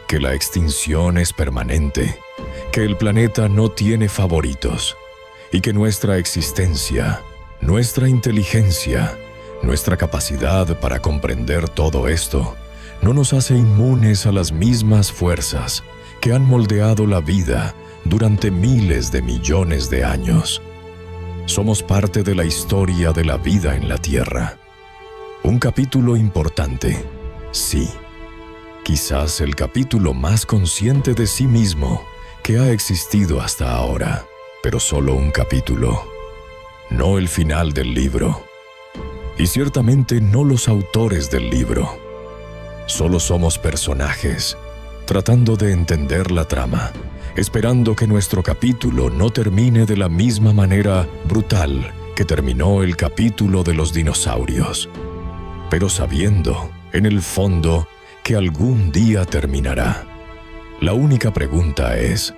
que la extinción es permanente, que el planeta no tiene favoritos y que nuestra existencia, nuestra inteligencia, nuestra capacidad para comprender todo esto no nos hace inmunes a las mismas fuerzas que han moldeado la vida durante miles de millones de años. Somos parte de la historia de la vida en la Tierra. Un capítulo importante, sí. Quizás el capítulo más consciente de sí mismo que ha existido hasta ahora, pero solo un capítulo, no el final del libro. y ciertamente no los autores del libro. Solo somos personajes, tratando de entender la trama, esperando que nuestro capítulo no termine de la misma manera brutal que terminó el capítulo de los dinosaurios, pero sabiendo, en el fondo, que algún día terminará. La única pregunta es,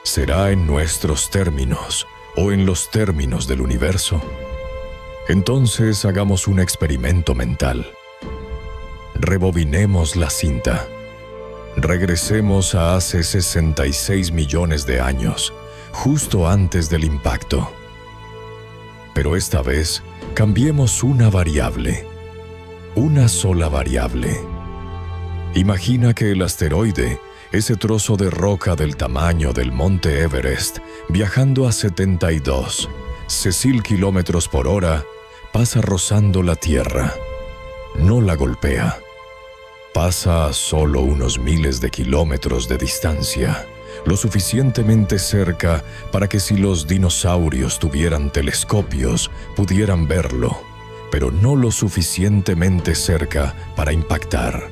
¿será en nuestros términos o en los términos del universo? Entonces hagamos un experimento mental. Rebobinemos la cinta. Regresemos a hace 66 millones de años, justo antes del impacto. Pero esta vez, cambiemos una variable. Una sola variable. Imagina que el asteroide, ese trozo de roca del tamaño del monte Everest, viajando a 72 kilómetros por hora, pasa rozando la Tierra. No la golpea. Pasa a solo unos miles de kilómetros de distancia, lo suficientemente cerca para que si los dinosaurios tuvieran telescopios pudieran verlo, pero no lo suficientemente cerca para impactar.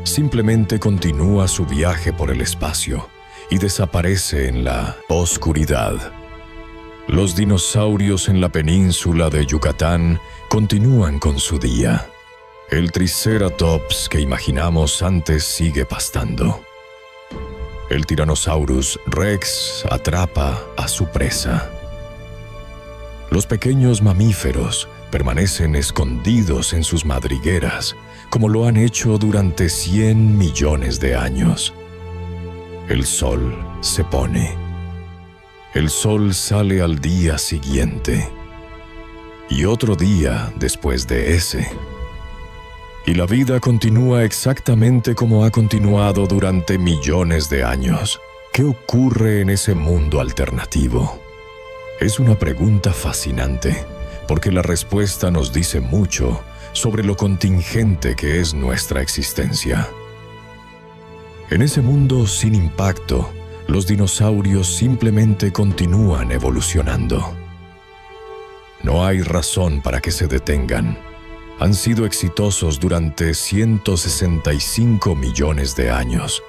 Simplemente continúa su viaje por el espacio y desaparece en la oscuridad. Los dinosaurios en la península de Yucatán continúan con su día. El Triceratops que imaginamos antes sigue pastando. El Tyrannosaurus Rex atrapa a su presa. Los pequeños mamíferos permanecen escondidos en sus madrigueras, como lo han hecho durante 100 millones de años. El sol se pone. El sol sale al día siguiente. Y otro día después de ese. Y la vida continúa exactamente como ha continuado durante millones de años. ¿Qué ocurre en ese mundo alternativo? Es una pregunta fascinante, porque la respuesta nos dice mucho sobre lo contingente que es nuestra existencia. En ese mundo sin impacto, los dinosaurios simplemente continúan evolucionando. No hay razón para que se detengan. Han sido exitosos durante 165 millones de años.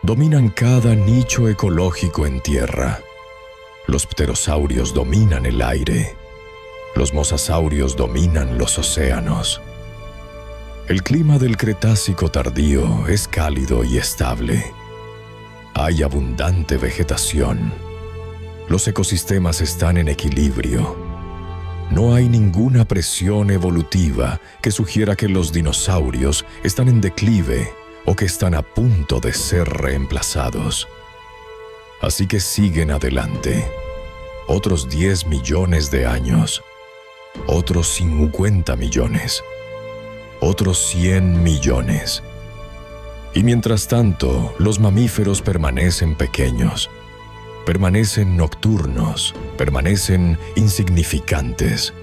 Dominan cada nicho ecológico en tierra. Los pterosaurios dominan el aire. Los mosasaurios dominan los océanos. El clima del Cretácico tardío es cálido y estable. Hay abundante vegetación. Los ecosistemas están en equilibrio. No hay ninguna presión evolutiva que sugiera que los dinosaurios están en declive o que están a punto de ser reemplazados. Así que siguen adelante. Otros 10 millones de años. Otros 50 millones. Otros 100 millones. Y mientras tanto, los mamíferos permanecen pequeños. Permanecen nocturnos, permanecen insignificantes.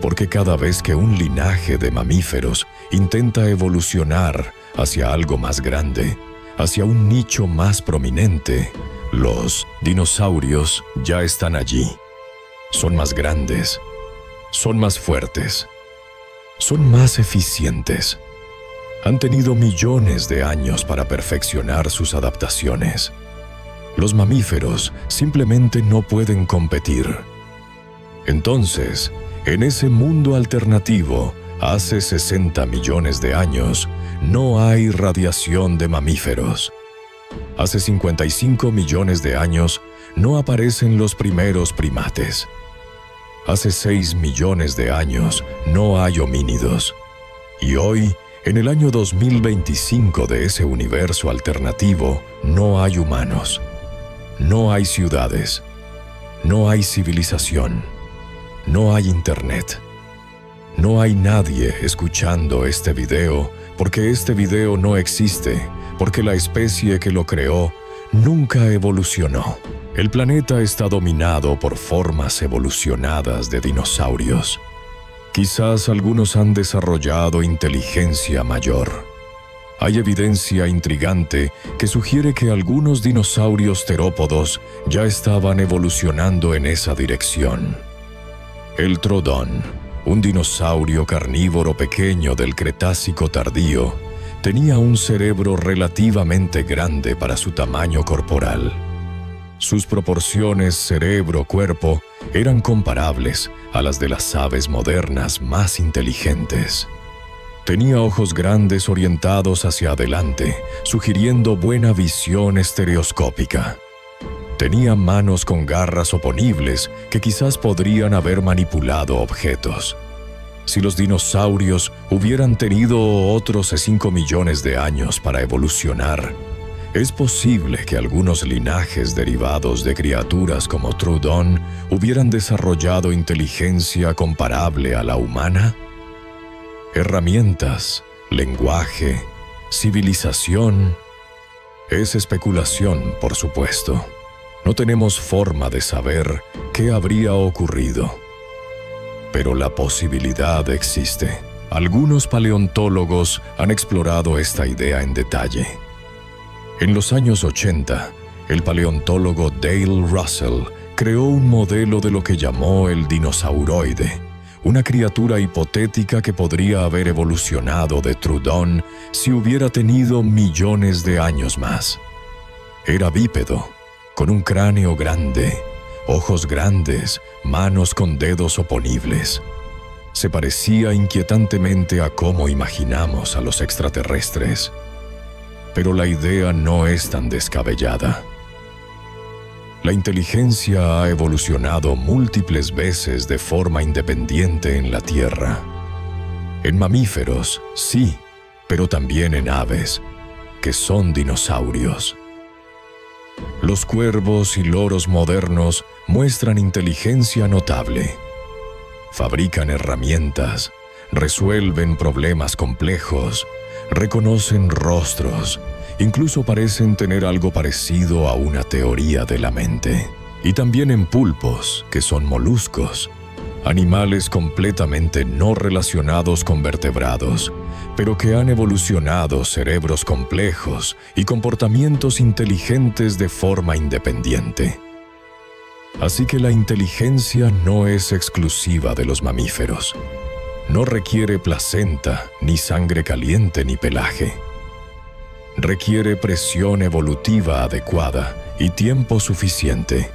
Porque cada vez que un linaje de mamíferos intenta evolucionar hacia algo más grande, hacia un nicho más prominente, los dinosaurios ya están allí. Son más grandes, son más fuertes, son más eficientes. Han tenido millones de años para perfeccionar sus adaptaciones. Los mamíferos simplemente no pueden competir. Entonces, en ese mundo alternativo, hace 60 millones de años, no hay radiación de mamíferos. Hace 55 millones de años, no aparecen los primeros primates. Hace 6 millones de años, no hay homínidos. Y hoy, en el año 2025 de ese universo alternativo, no hay humanos. No hay ciudades, no hay civilización, no hay internet. No hay nadie escuchando este video porque este video no existe, porque la especie que lo creó nunca evolucionó. El planeta está dominado por formas evolucionadas de dinosaurios. Quizás algunos han desarrollado inteligencia mayor. Hay evidencia intrigante que sugiere que algunos dinosaurios terópodos ya estaban evolucionando en esa dirección. El Troodon, Un dinosaurio carnívoro pequeño del Cretácico tardío tenía un cerebro relativamente grande para su tamaño corporal. Sus proporciones cerebro-cuerpo eran comparables a las de las aves modernas más inteligentes. Tenía ojos grandes orientados hacia adelante, sugiriendo buena visión estereoscópica. Tenía manos con garras oponibles que quizás podrían haber manipulado objetos. Si los dinosaurios hubieran tenido otros 5 millones de años para evolucionar, es posible que algunos linajes derivados de criaturas como Troodon hubieran desarrollado inteligencia comparable a la humana. Herramientas, lenguaje, civilización. Es especulación, por supuesto. No tenemos forma de saber qué habría ocurrido. Pero la posibilidad existe. Algunos paleontólogos han explorado esta idea en detalle. En los años 80, el paleontólogo Dale Russell creó un modelo de lo que llamó el dinosauroide, una criatura hipotética que podría haber evolucionado de Troodon si hubiera tenido millones de años más. Era bípedo, con un cráneo grande, ojos grandes, manos con dedos oponibles. Se parecía inquietantemente a cómo imaginamos a los extraterrestres. Pero la idea no es tan descabellada. La inteligencia ha evolucionado múltiples veces de forma independiente en la Tierra. En mamíferos, sí, pero también en aves, que son dinosaurios. Los cuervos y loros modernos muestran inteligencia notable. Fabrican herramientas, resuelven problemas complejos, reconocen rostros, incluso parecen tener algo parecido a una teoría de la mente. Y también en pulpos, que son moluscos, animales completamente no relacionados con vertebrados, pero que han evolucionado cerebros complejos y comportamientos inteligentes de forma independiente. Así que la inteligencia no es exclusiva de los mamíferos. No requiere placenta, ni sangre caliente, ni pelaje. Requiere presión evolutiva adecuada y tiempo suficiente.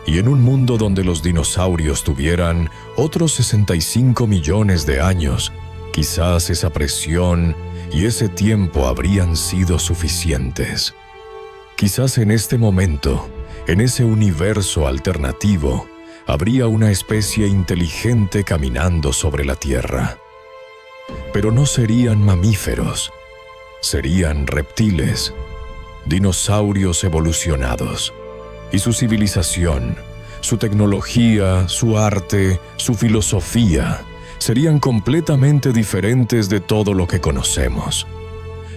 Y en un mundo donde los dinosaurios tuvieran otros 65 millones de años, quizás esa presión y ese tiempo habrían sido suficientes. Quizás en este momento, en ese universo alternativo, habría una especie inteligente caminando sobre la Tierra. Pero no serían mamíferos, serían reptiles, dinosaurios evolucionados. Y su civilización, su tecnología, su arte, su filosofía, serían completamente diferentes de todo lo que conocemos,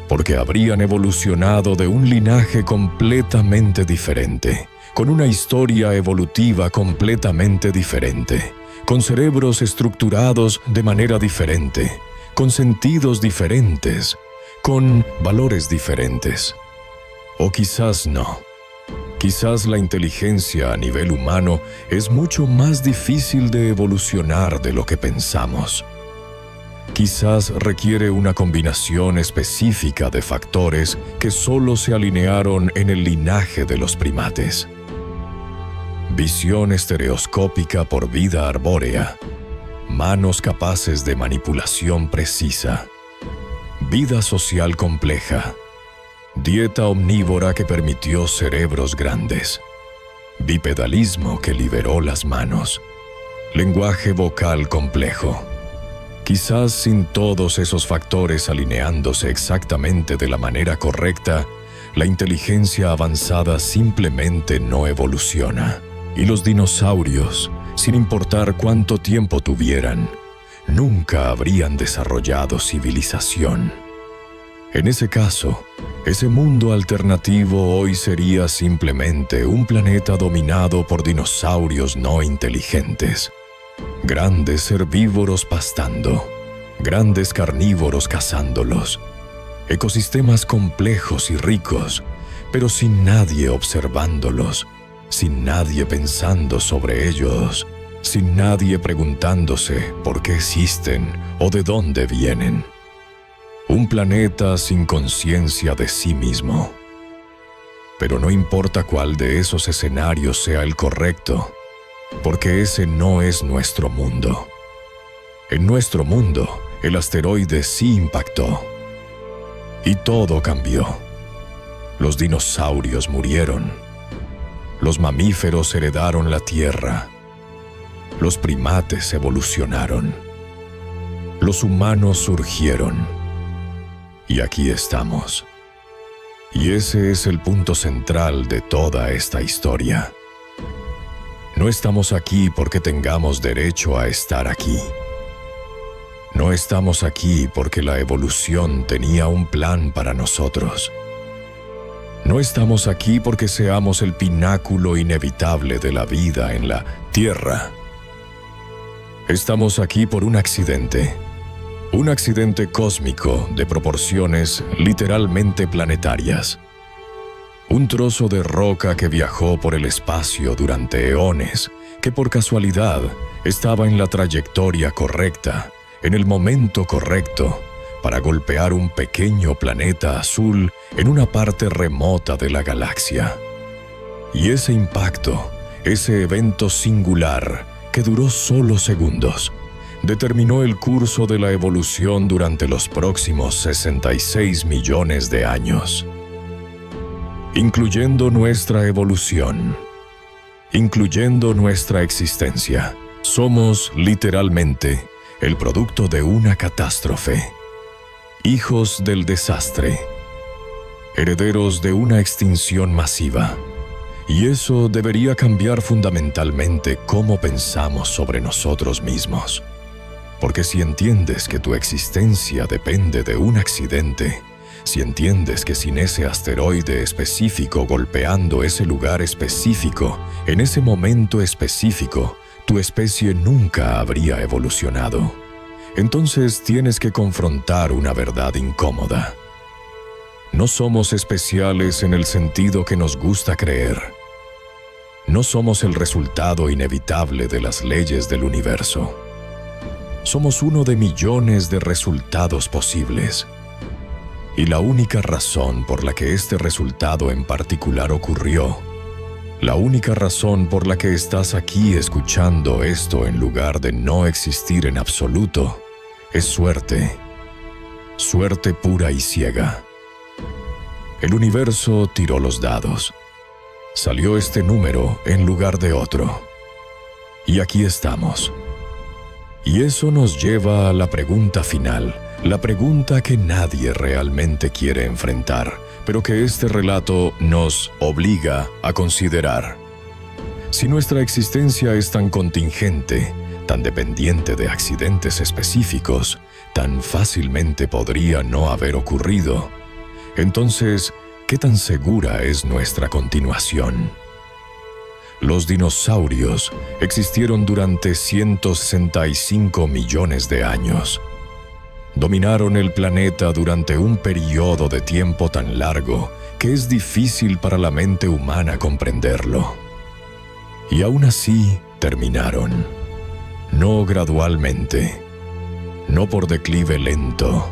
porque habrían evolucionado de un linaje completamente diferente, con una historia evolutiva completamente diferente, con cerebros estructurados de manera diferente, con sentidos diferentes, con valores diferentes. O quizás no. Quizás la inteligencia a nivel humano es mucho más difícil de evolucionar de lo que pensamos. Quizás requiere una combinación específica de factores que solo se alinearon en el linaje de los primates. Visión estereoscópica por vida arbórea, manos capaces de manipulación precisa, vida social compleja, dieta omnívora que permitió cerebros grandes, bipedalismo que liberó las manos, lenguaje vocal complejo. Quizás sin todos esos factores alineándose exactamente de la manera correcta, la inteligencia avanzada simplemente no evoluciona. Y los dinosaurios, sin importar cuánto tiempo tuvieran, nunca habrían desarrollado civilización. En ese caso, ese mundo alternativo hoy sería simplemente un planeta dominado por dinosaurios no inteligentes. Grandes herbívoros pastando, grandes carnívoros cazándolos, ecosistemas complejos y ricos, pero sin nadie observándolos, sin nadie pensando sobre ellos, sin nadie preguntándose por qué existen o de dónde vienen. Un planeta sin conciencia de sí mismo. Pero no importa cuál de esos escenarios sea el correcto, porque ese no es nuestro mundo. En nuestro mundo, el asteroide sí impactó. Y todo cambió. Los dinosaurios murieron. Los mamíferos heredaron la Tierra. Los primates evolucionaron. Los humanos surgieron. Y aquí estamos. Y ese es el punto central de toda esta historia. No estamos aquí porque tengamos derecho a estar aquí. No estamos aquí porque la evolución tenía un plan para nosotros. No estamos aquí porque seamos el pináculo inevitable de la vida en la Tierra. Estamos aquí por un accidente cósmico de proporciones literalmente planetarias. Un trozo de roca que viajó por el espacio durante eones, que por casualidad estaba en la trayectoria correcta, en el momento correcto, para golpear un pequeño planeta azul en una parte remota de la galaxia. Y ese impacto, ese evento singular, que duró solo segundos, determinó el curso de la evolución durante los próximos 66 millones de años. Incluyendo nuestra evolución, incluyendo nuestra existencia, somos literalmente el producto de una catástrofe, hijos del desastre, herederos de una extinción masiva. Y eso debería cambiar fundamentalmente cómo pensamos sobre nosotros mismos. Porque si entiendes que tu existencia depende de un accidente, si entiendes que sin ese asteroide específico golpeando ese lugar específico, en ese momento específico, tu especie nunca habría evolucionado, entonces tienes que confrontar una verdad incómoda. No somos especiales en el sentido que nos gusta creer. No somos el resultado inevitable de las leyes del universo. Somos uno de millones de resultados posibles. Y la única razón por la que este resultado en particular ocurrió, la única razón por la que estás aquí escuchando esto en lugar de no existir en absoluto, es suerte. Suerte pura y ciega. El universo tiró los dados. Salió este número en lugar de otro. Y aquí estamos. Y eso nos lleva a la pregunta final, la pregunta que nadie realmente quiere enfrentar, pero que este relato nos obliga a considerar. Si nuestra existencia es tan contingente, tan dependiente de accidentes específicos, tan fácilmente podría no haber ocurrido, entonces, ¿qué tan segura es nuestra continuación? Los dinosaurios existieron durante 165 millones de años. Dominaron el planeta durante un periodo de tiempo tan largo que es difícil para la mente humana comprenderlo. Y aún así terminaron. No gradualmente, no por declive lento,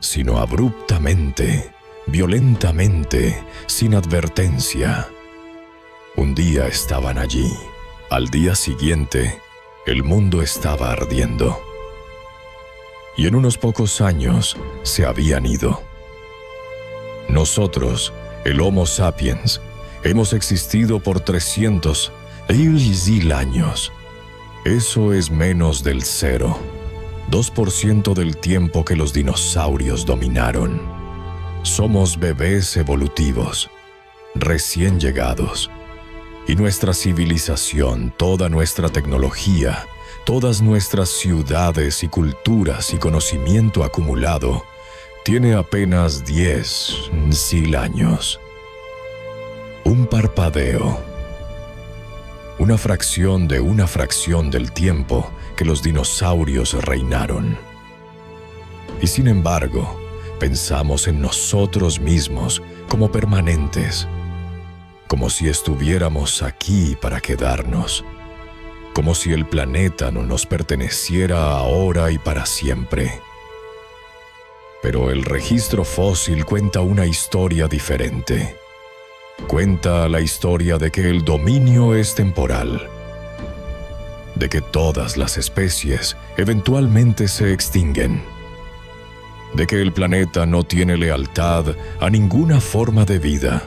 sino abruptamente, violentamente, sin advertencia. Un día estaban allí. Al día siguiente, el mundo estaba ardiendo. Y en unos pocos años se habían ido. Nosotros, el Homo sapiens, hemos existido por 300.000 años. Eso es menos del 2% del tiempo que los dinosaurios dominaron. Somos bebés evolutivos, recién llegados. Y nuestra civilización, toda nuestra tecnología, todas nuestras ciudades y culturas y conocimiento acumulado, tiene apenas 10.000 años. Un parpadeo. Una fracción del tiempo que los dinosaurios reinaron. Y sin embargo, pensamos en nosotros mismos como permanentes, como si estuviéramos aquí para quedarnos, como si el planeta no nos perteneciera ahora y para siempre. Pero el registro fósil cuenta una historia diferente. Cuenta la historia de que el dominio es temporal, de que todas las especies eventualmente se extinguen, de que el planeta no tiene lealtad a ninguna forma de vida,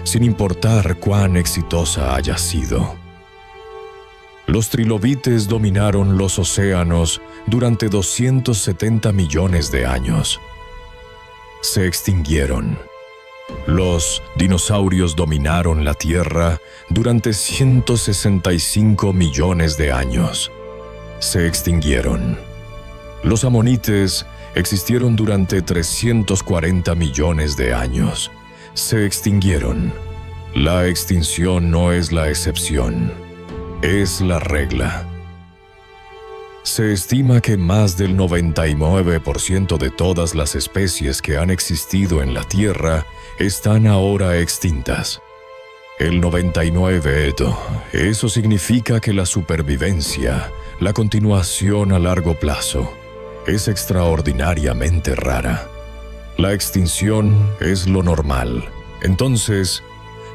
sin importar cuán exitosa haya sido. Los trilobites dominaron los océanos durante 270 millones de años. Se extinguieron. Los dinosaurios dominaron la Tierra durante 165 millones de años. Se extinguieron. Los amonites existieron durante 340 millones de años. Se extinguieron. La extinción no es la excepción, es la regla. Se estima que más del 99% de todas las especies que han existido en la Tierra están ahora extintas. El 99%, eso significa que la supervivencia, la continuación a largo plazo, es extraordinariamente rara. La extinción es lo normal. Entonces,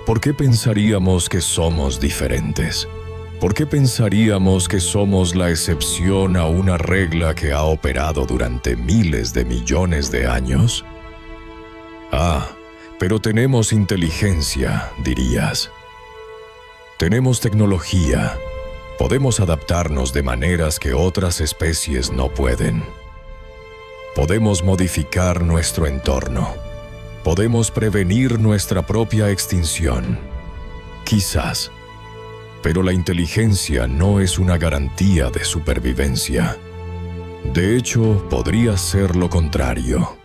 ¿por qué pensaríamos que somos diferentes? ¿Por qué pensaríamos que somos la excepción a una regla que ha operado durante miles de millones de años? Pero tenemos inteligencia, dirías. Tenemos tecnología. Podemos adaptarnos de maneras que otras especies no pueden. Podemos modificar nuestro entorno. Podemos prevenir nuestra propia extinción. Quizás. Pero la inteligencia no es una garantía de supervivencia. De hecho, podría ser lo contrario.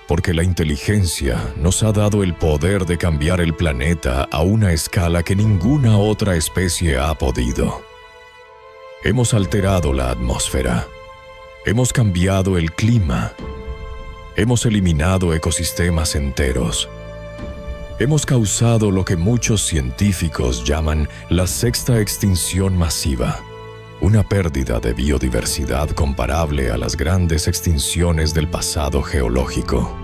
Porque la inteligencia nos ha dado el poder de cambiar el planeta a una escala que ninguna otra especie ha podido. Hemos alterado la atmósfera. Hemos cambiado el clima. Hemos eliminado ecosistemas enteros. Hemos causado lo que muchos científicos llaman la sexta extinción masiva, una pérdida de biodiversidad comparable a las grandes extinciones del pasado geológico.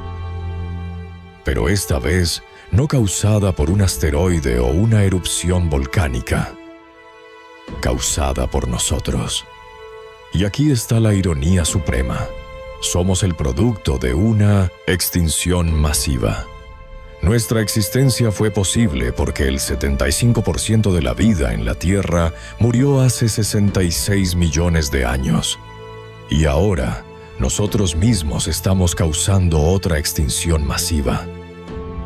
Pero esta vez no causada por un asteroide o una erupción volcánica, causada por nosotros. Y aquí está la ironía suprema. Somos el producto de una extinción masiva. Nuestra existencia fue posible porque el 75% de la vida en la Tierra murió hace 66 millones de años. Y ahora, nosotros mismos estamos causando otra extinción masiva.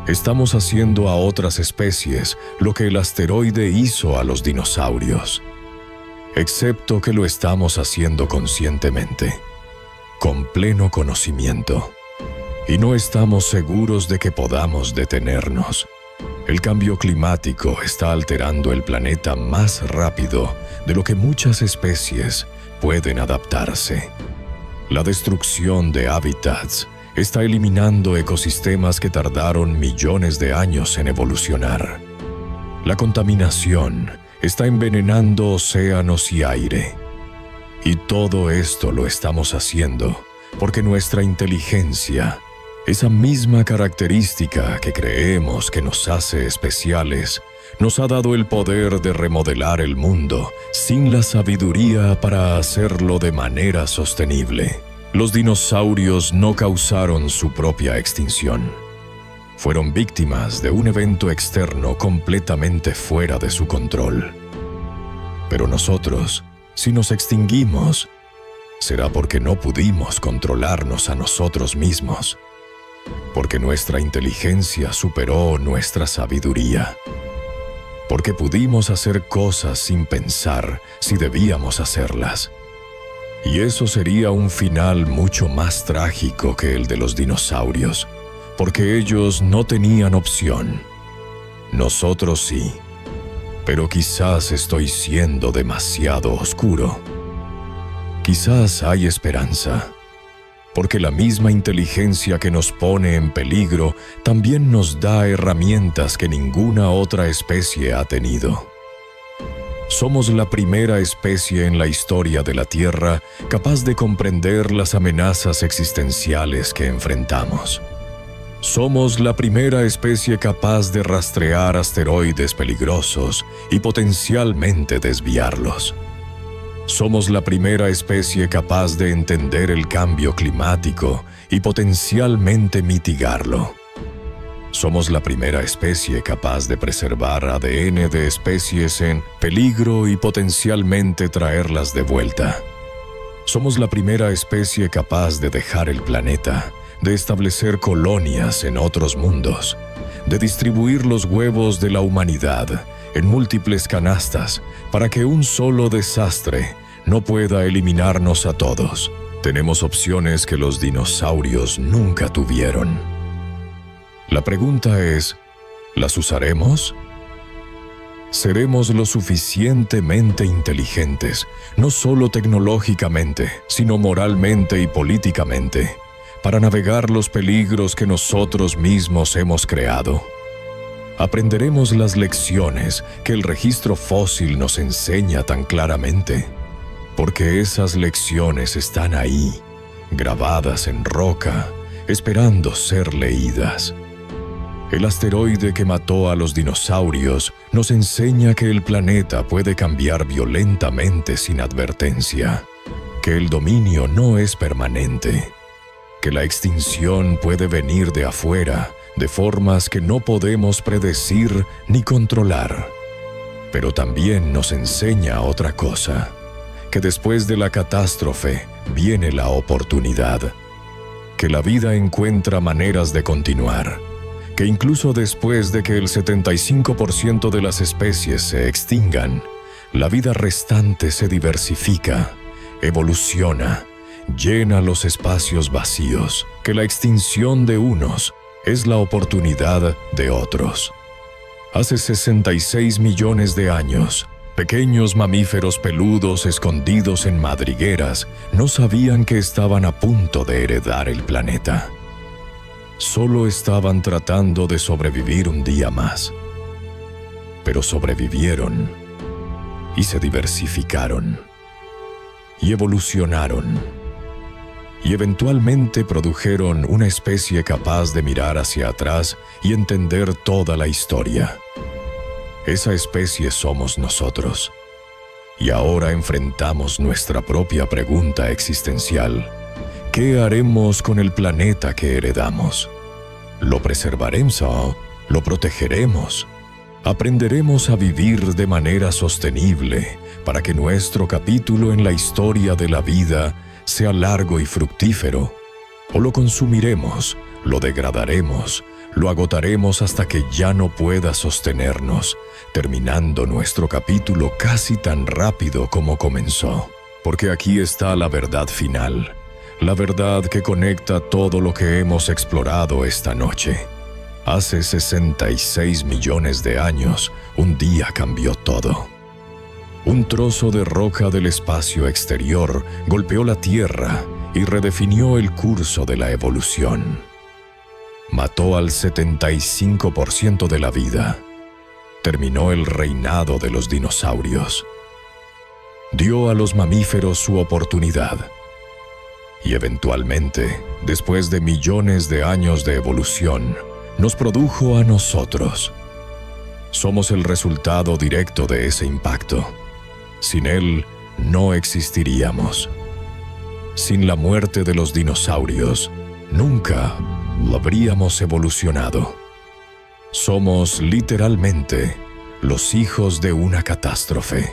Estamos haciendo a otras especies lo que el asteroide hizo a los dinosaurios. Excepto que lo estamos haciendo conscientemente, con pleno conocimiento. Y no estamos seguros de que podamos detenernos. El cambio climático está alterando el planeta más rápido de lo que muchas especies pueden adaptarse. La destrucción de hábitats está eliminando ecosistemas que tardaron millones de años en evolucionar. La contaminación está envenenando océanos y aire. Y todo esto lo estamos haciendo porque nuestra inteligencia, esa misma característica que creemos que nos hace especiales, nos ha dado el poder de remodelar el mundo sin la sabiduría para hacerlo de manera sostenible. Los dinosaurios no causaron su propia extinción. Fueron víctimas de un evento externo completamente fuera de su control. Pero nosotros, si nos extinguimos, será porque no pudimos controlarnos a nosotros mismos. Porque nuestra inteligencia superó nuestra sabiduría. Porque pudimos hacer cosas sin pensar si debíamos hacerlas. Y eso sería un final mucho más trágico que el de los dinosaurios, porque ellos no tenían opción. Nosotros sí. Pero quizás estoy siendo demasiado oscuro. Quizás hay esperanza. Porque la misma inteligencia que nos pone en peligro también nos da herramientas que ninguna otra especie ha tenido. Somos la primera especie en la historia de la Tierra capaz de comprender las amenazas existenciales que enfrentamos. Somos la primera especie capaz de rastrear asteroides peligrosos y potencialmente desviarlos. Somos la primera especie capaz de entender el cambio climático y potencialmente mitigarlo. Somos la primera especie capaz de preservar ADN de especies en peligro y potencialmente traerlas de vuelta. Somos la primera especie capaz de dejar el planeta, de establecer colonias en otros mundos, de distribuir los huevos de la humanidad en múltiples canastas para que un solo desastre no pueda eliminarnos a todos. Tenemos opciones que los dinosaurios nunca tuvieron. La pregunta es, ¿las usaremos? Seremos lo suficientemente inteligentes, no solo tecnológicamente, sino moralmente y políticamente, para navegar los peligros que nosotros mismos hemos creado. ¿Aprenderemos las lecciones que el registro fósil nos enseña tan claramente? Porque esas lecciones están ahí, grabadas en roca, esperando ser leídas. El asteroide que mató a los dinosaurios nos enseña que el planeta puede cambiar violentamente sin advertencia, que el dominio no es permanente, que la extinción puede venir de afuera, de formas que no podemos predecir ni controlar. Pero también nos enseña otra cosa, que después de la catástrofe viene la oportunidad, que la vida encuentra maneras de continuar, que incluso después de que el 75% de las especies se extingan, la vida restante se diversifica, evoluciona, llena los espacios vacíos, que la extinción de unos es la oportunidad de otros. Hace 66 millones de años, pequeños mamíferos peludos escondidos en madrigueras no sabían que estaban a punto de heredar el planeta. Solo estaban tratando de sobrevivir un día más. Pero sobrevivieron y se diversificaron y evolucionaron y eventualmente produjeron una especie capaz de mirar hacia atrás y entender toda la historia. Esa especie somos nosotros. Y ahora enfrentamos nuestra propia pregunta existencial. ¿Qué haremos con el planeta que heredamos? ¿Lo preservaremos o lo protegeremos? ¿Aprenderemos a vivir de manera sostenible para que nuestro capítulo en la historia de la vida sea largo y fructífero? ¿O lo consumiremos, lo degradaremos, lo agotaremos hasta que ya no pueda sostenernos, terminando nuestro capítulo casi tan rápido como comenzó? Porque aquí está la verdad final. La verdad que conecta todo lo que hemos explorado esta noche. Hace 66 millones de años, un día cambió todo. Un trozo de roca del espacio exterior golpeó la Tierra y redefinió el curso de la evolución. Mató al 75% de la vida. Terminó el reinado de los dinosaurios. Dio a los mamíferos su oportunidad. Y eventualmente, después de millones de años de evolución, nos produjo a nosotros. Somos el resultado directo de ese impacto. Sin él, no existiríamos. Sin la muerte de los dinosaurios, nunca habríamos evolucionado. Somos literalmente los hijos de una catástrofe,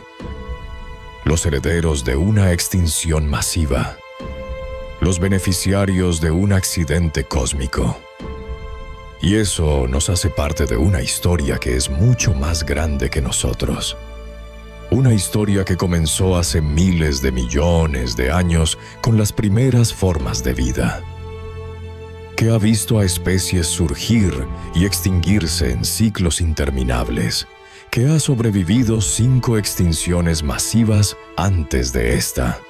los herederos de una extinción masiva, los beneficiarios de un accidente cósmico. Y eso nos hace parte de una historia que es mucho más grande que nosotros. Una historia que comenzó hace miles de millones de años con las primeras formas de vida, que ha visto a especies surgir y extinguirse en ciclos interminables, que ha sobrevivido 5 extinciones masivas antes de esta,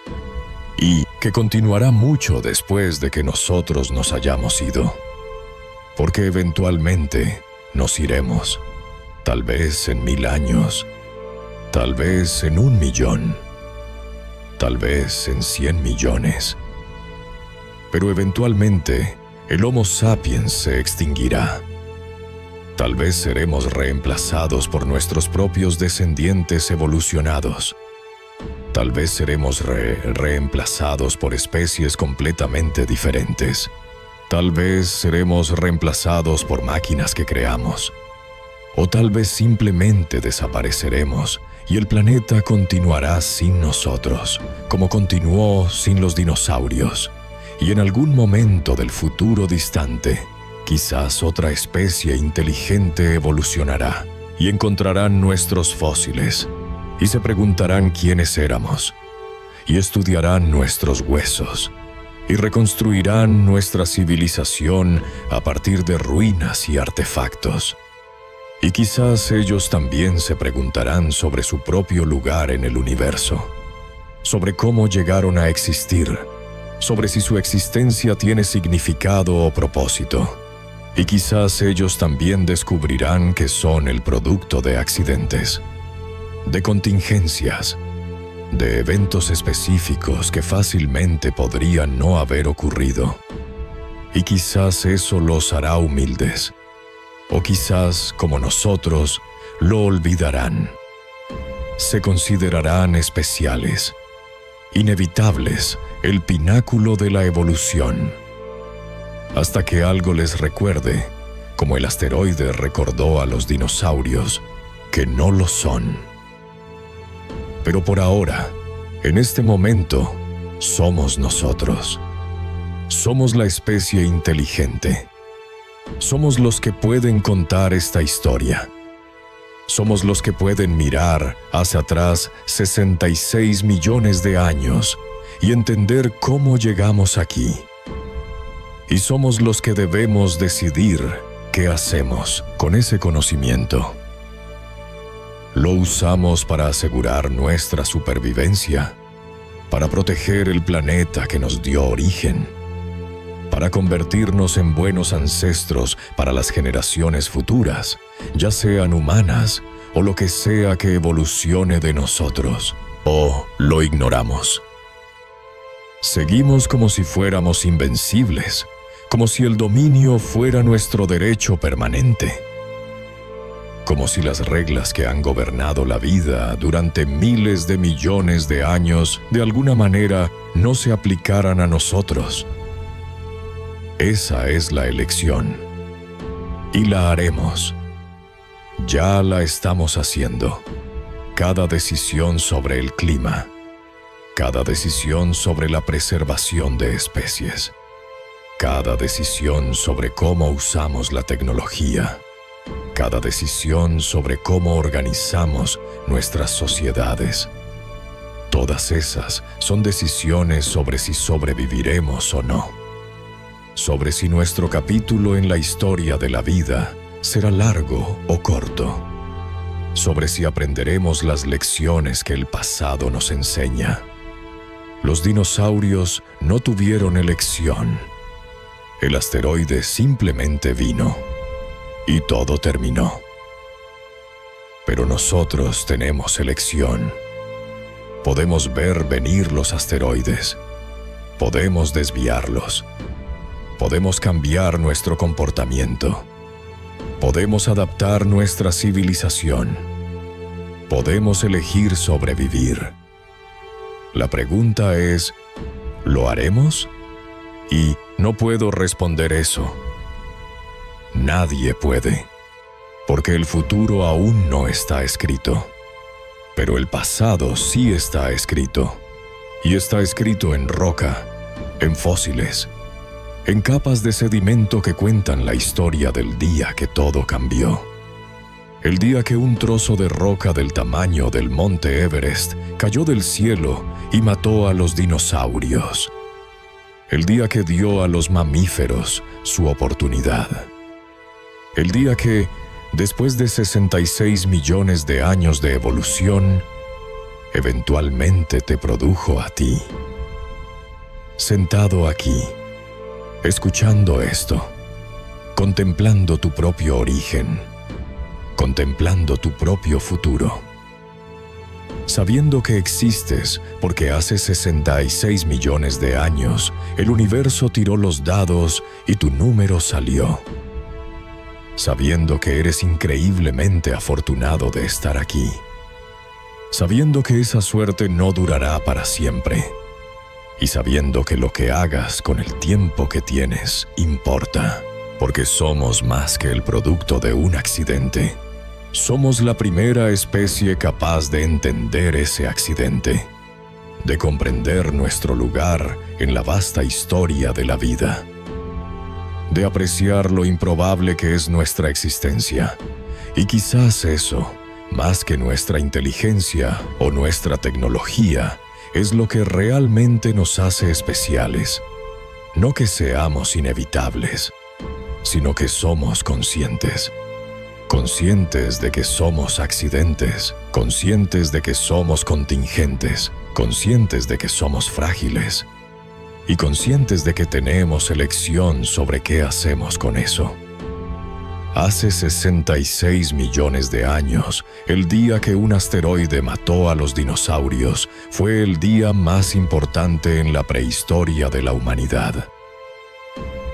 y que continuará mucho después de que nosotros nos hayamos ido. Porque eventualmente nos iremos, tal vez en 1000 años, tal vez en 1.000.000, tal vez en 100 millones. Pero eventualmente, el Homo sapiens se extinguirá. Tal vez seremos reemplazados por nuestros propios descendientes evolucionados. Tal vez seremos reemplazados por especies completamente diferentes. Tal vez seremos reemplazados por máquinas que creamos. O tal vez simplemente desapareceremos y el planeta continuará sin nosotros, como continuó sin los dinosaurios. Y en algún momento del futuro distante, quizás otra especie inteligente evolucionará y encontrarán nuestros fósiles y se preguntarán quiénes éramos y estudiarán nuestros huesos y reconstruirán nuestra civilización a partir de ruinas y artefactos. Y quizás ellos también se preguntarán sobre su propio lugar en el universo, sobre cómo llegaron a existir, sobre si su existencia tiene significado o propósito. Y quizás ellos también descubrirán que son el producto de accidentes, de contingencias, de eventos específicos que fácilmente podrían no haber ocurrido. Y quizás eso los hará humildes, o quizás, como nosotros, lo olvidarán. Se considerarán especiales, inevitables, el pináculo de la evolución, hasta que algo les recuerde, como el asteroide recordó a los dinosaurios, que no lo son. Pero por ahora, en este momento, somos nosotros. Somos la especie inteligente. Somos los que pueden contar esta historia. Somos los que pueden mirar hacia atrás 66 millones de años y entender cómo llegamos aquí. Y somos los que debemos decidir qué hacemos con ese conocimiento. Lo usamos para asegurar nuestra supervivencia, para proteger el planeta que nos dio origen, para convertirnos en buenos ancestros para las generaciones futuras, ya sean humanas o lo que sea que evolucione de nosotros, o lo ignoramos. Seguimos como si fuéramos invencibles, como si el dominio fuera nuestro derecho permanente, como si las reglas que han gobernado la vida durante miles de millones de años de alguna manera no se aplicaran a nosotros. Esa es la elección, y la haremos. Ya la estamos haciendo. Cada decisión sobre el clima, cada decisión sobre la preservación de especies, cada decisión sobre cómo usamos la tecnología, cada decisión sobre cómo organizamos nuestras sociedades. Todas esas son decisiones sobre si sobreviviremos o no, sobre si nuestro capítulo en la historia de la vida será largo o corto, sobre si aprenderemos las lecciones que el pasado nos enseña. Los dinosaurios no tuvieron elección. El asteroide simplemente vino y todo terminó. Pero nosotros tenemos elección. Podemos ver venir los asteroides. Podemos desviarlos. Podemos cambiar nuestro comportamiento. Podemos adaptar nuestra civilización. Podemos elegir sobrevivir. La pregunta es, ¿lo haremos? Y no puedo responder eso. Nadie puede, porque el futuro aún no está escrito. Pero el pasado sí está escrito. Y está escrito en roca, en fósiles, en capas de sedimento que cuentan la historia del día que todo cambió. El día que un trozo de roca del tamaño del monte Everest cayó del cielo y mató a los dinosaurios. El día que dio a los mamíferos su oportunidad. El día que, después de 66 millones de años de evolución, eventualmente te produjo a ti. Sentado aquí, escuchando esto, contemplando tu propio origen, contemplando tu propio futuro. sabiendo que existes porque hace 66 millones de años el universo tiró los dados y tu número salió. Sabiendo que eres increíblemente afortunado de estar aquí. Sabiendo que esa suerte no durará para siempre. Y sabiendo que lo que hagas con el tiempo que tienes importa, porque somos más que el producto de un accidente. Somos la primera especie capaz de entender ese accidente, de comprender nuestro lugar en la vasta historia de la vida, de apreciar lo improbable que es nuestra existencia, y quizás eso, más que nuestra inteligencia o nuestra tecnología, es lo que realmente nos hace especiales. No que seamos inevitables, sino que somos conscientes. Conscientes de que somos accidentes, conscientes de que somos contingentes, conscientes de que somos frágiles y conscientes de que tenemos elección sobre qué hacemos con eso. Hace 66 millones de años, el día que un asteroide mató a los dinosaurios fue el día más importante en la prehistoria de la humanidad.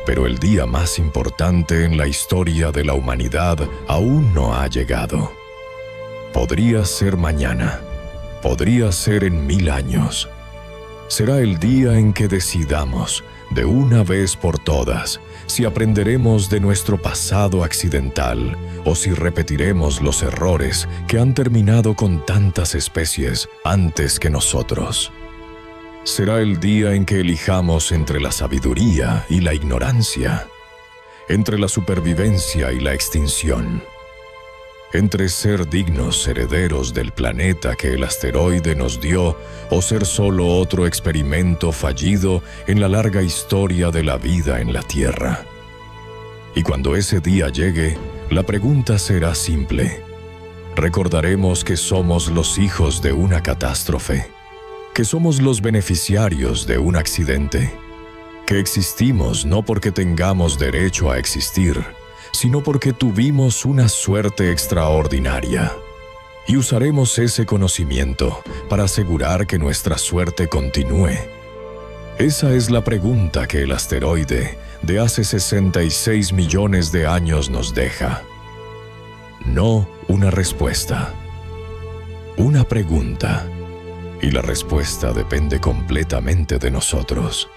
Pero el día más importante en la historia de la humanidad aún no ha llegado. Podría ser mañana, podría ser en 1000 años. Será el día en que decidamos, de una vez por todas, si aprenderemos de nuestro pasado accidental o si repetiremos los errores que han terminado con tantas especies antes que nosotros. Será el día en que elijamos entre la sabiduría y la ignorancia, entre la supervivencia y la extinción, entre ser dignos herederos del planeta que el asteroide nos dio o ser solo otro experimento fallido en la larga historia de la vida en la Tierra. Y cuando ese día llegue, la pregunta será simple. Recordaremos que somos los hijos de una catástrofe, que somos los beneficiarios de un accidente, que existimos no porque tengamos derecho a existir, sino porque tuvimos una suerte extraordinaria. Y usaremos ese conocimiento para asegurar que nuestra suerte continúe. Esa es la pregunta que el asteroide de hace 66 millones de años nos deja. No una respuesta. Una pregunta. Y la respuesta depende completamente de nosotros.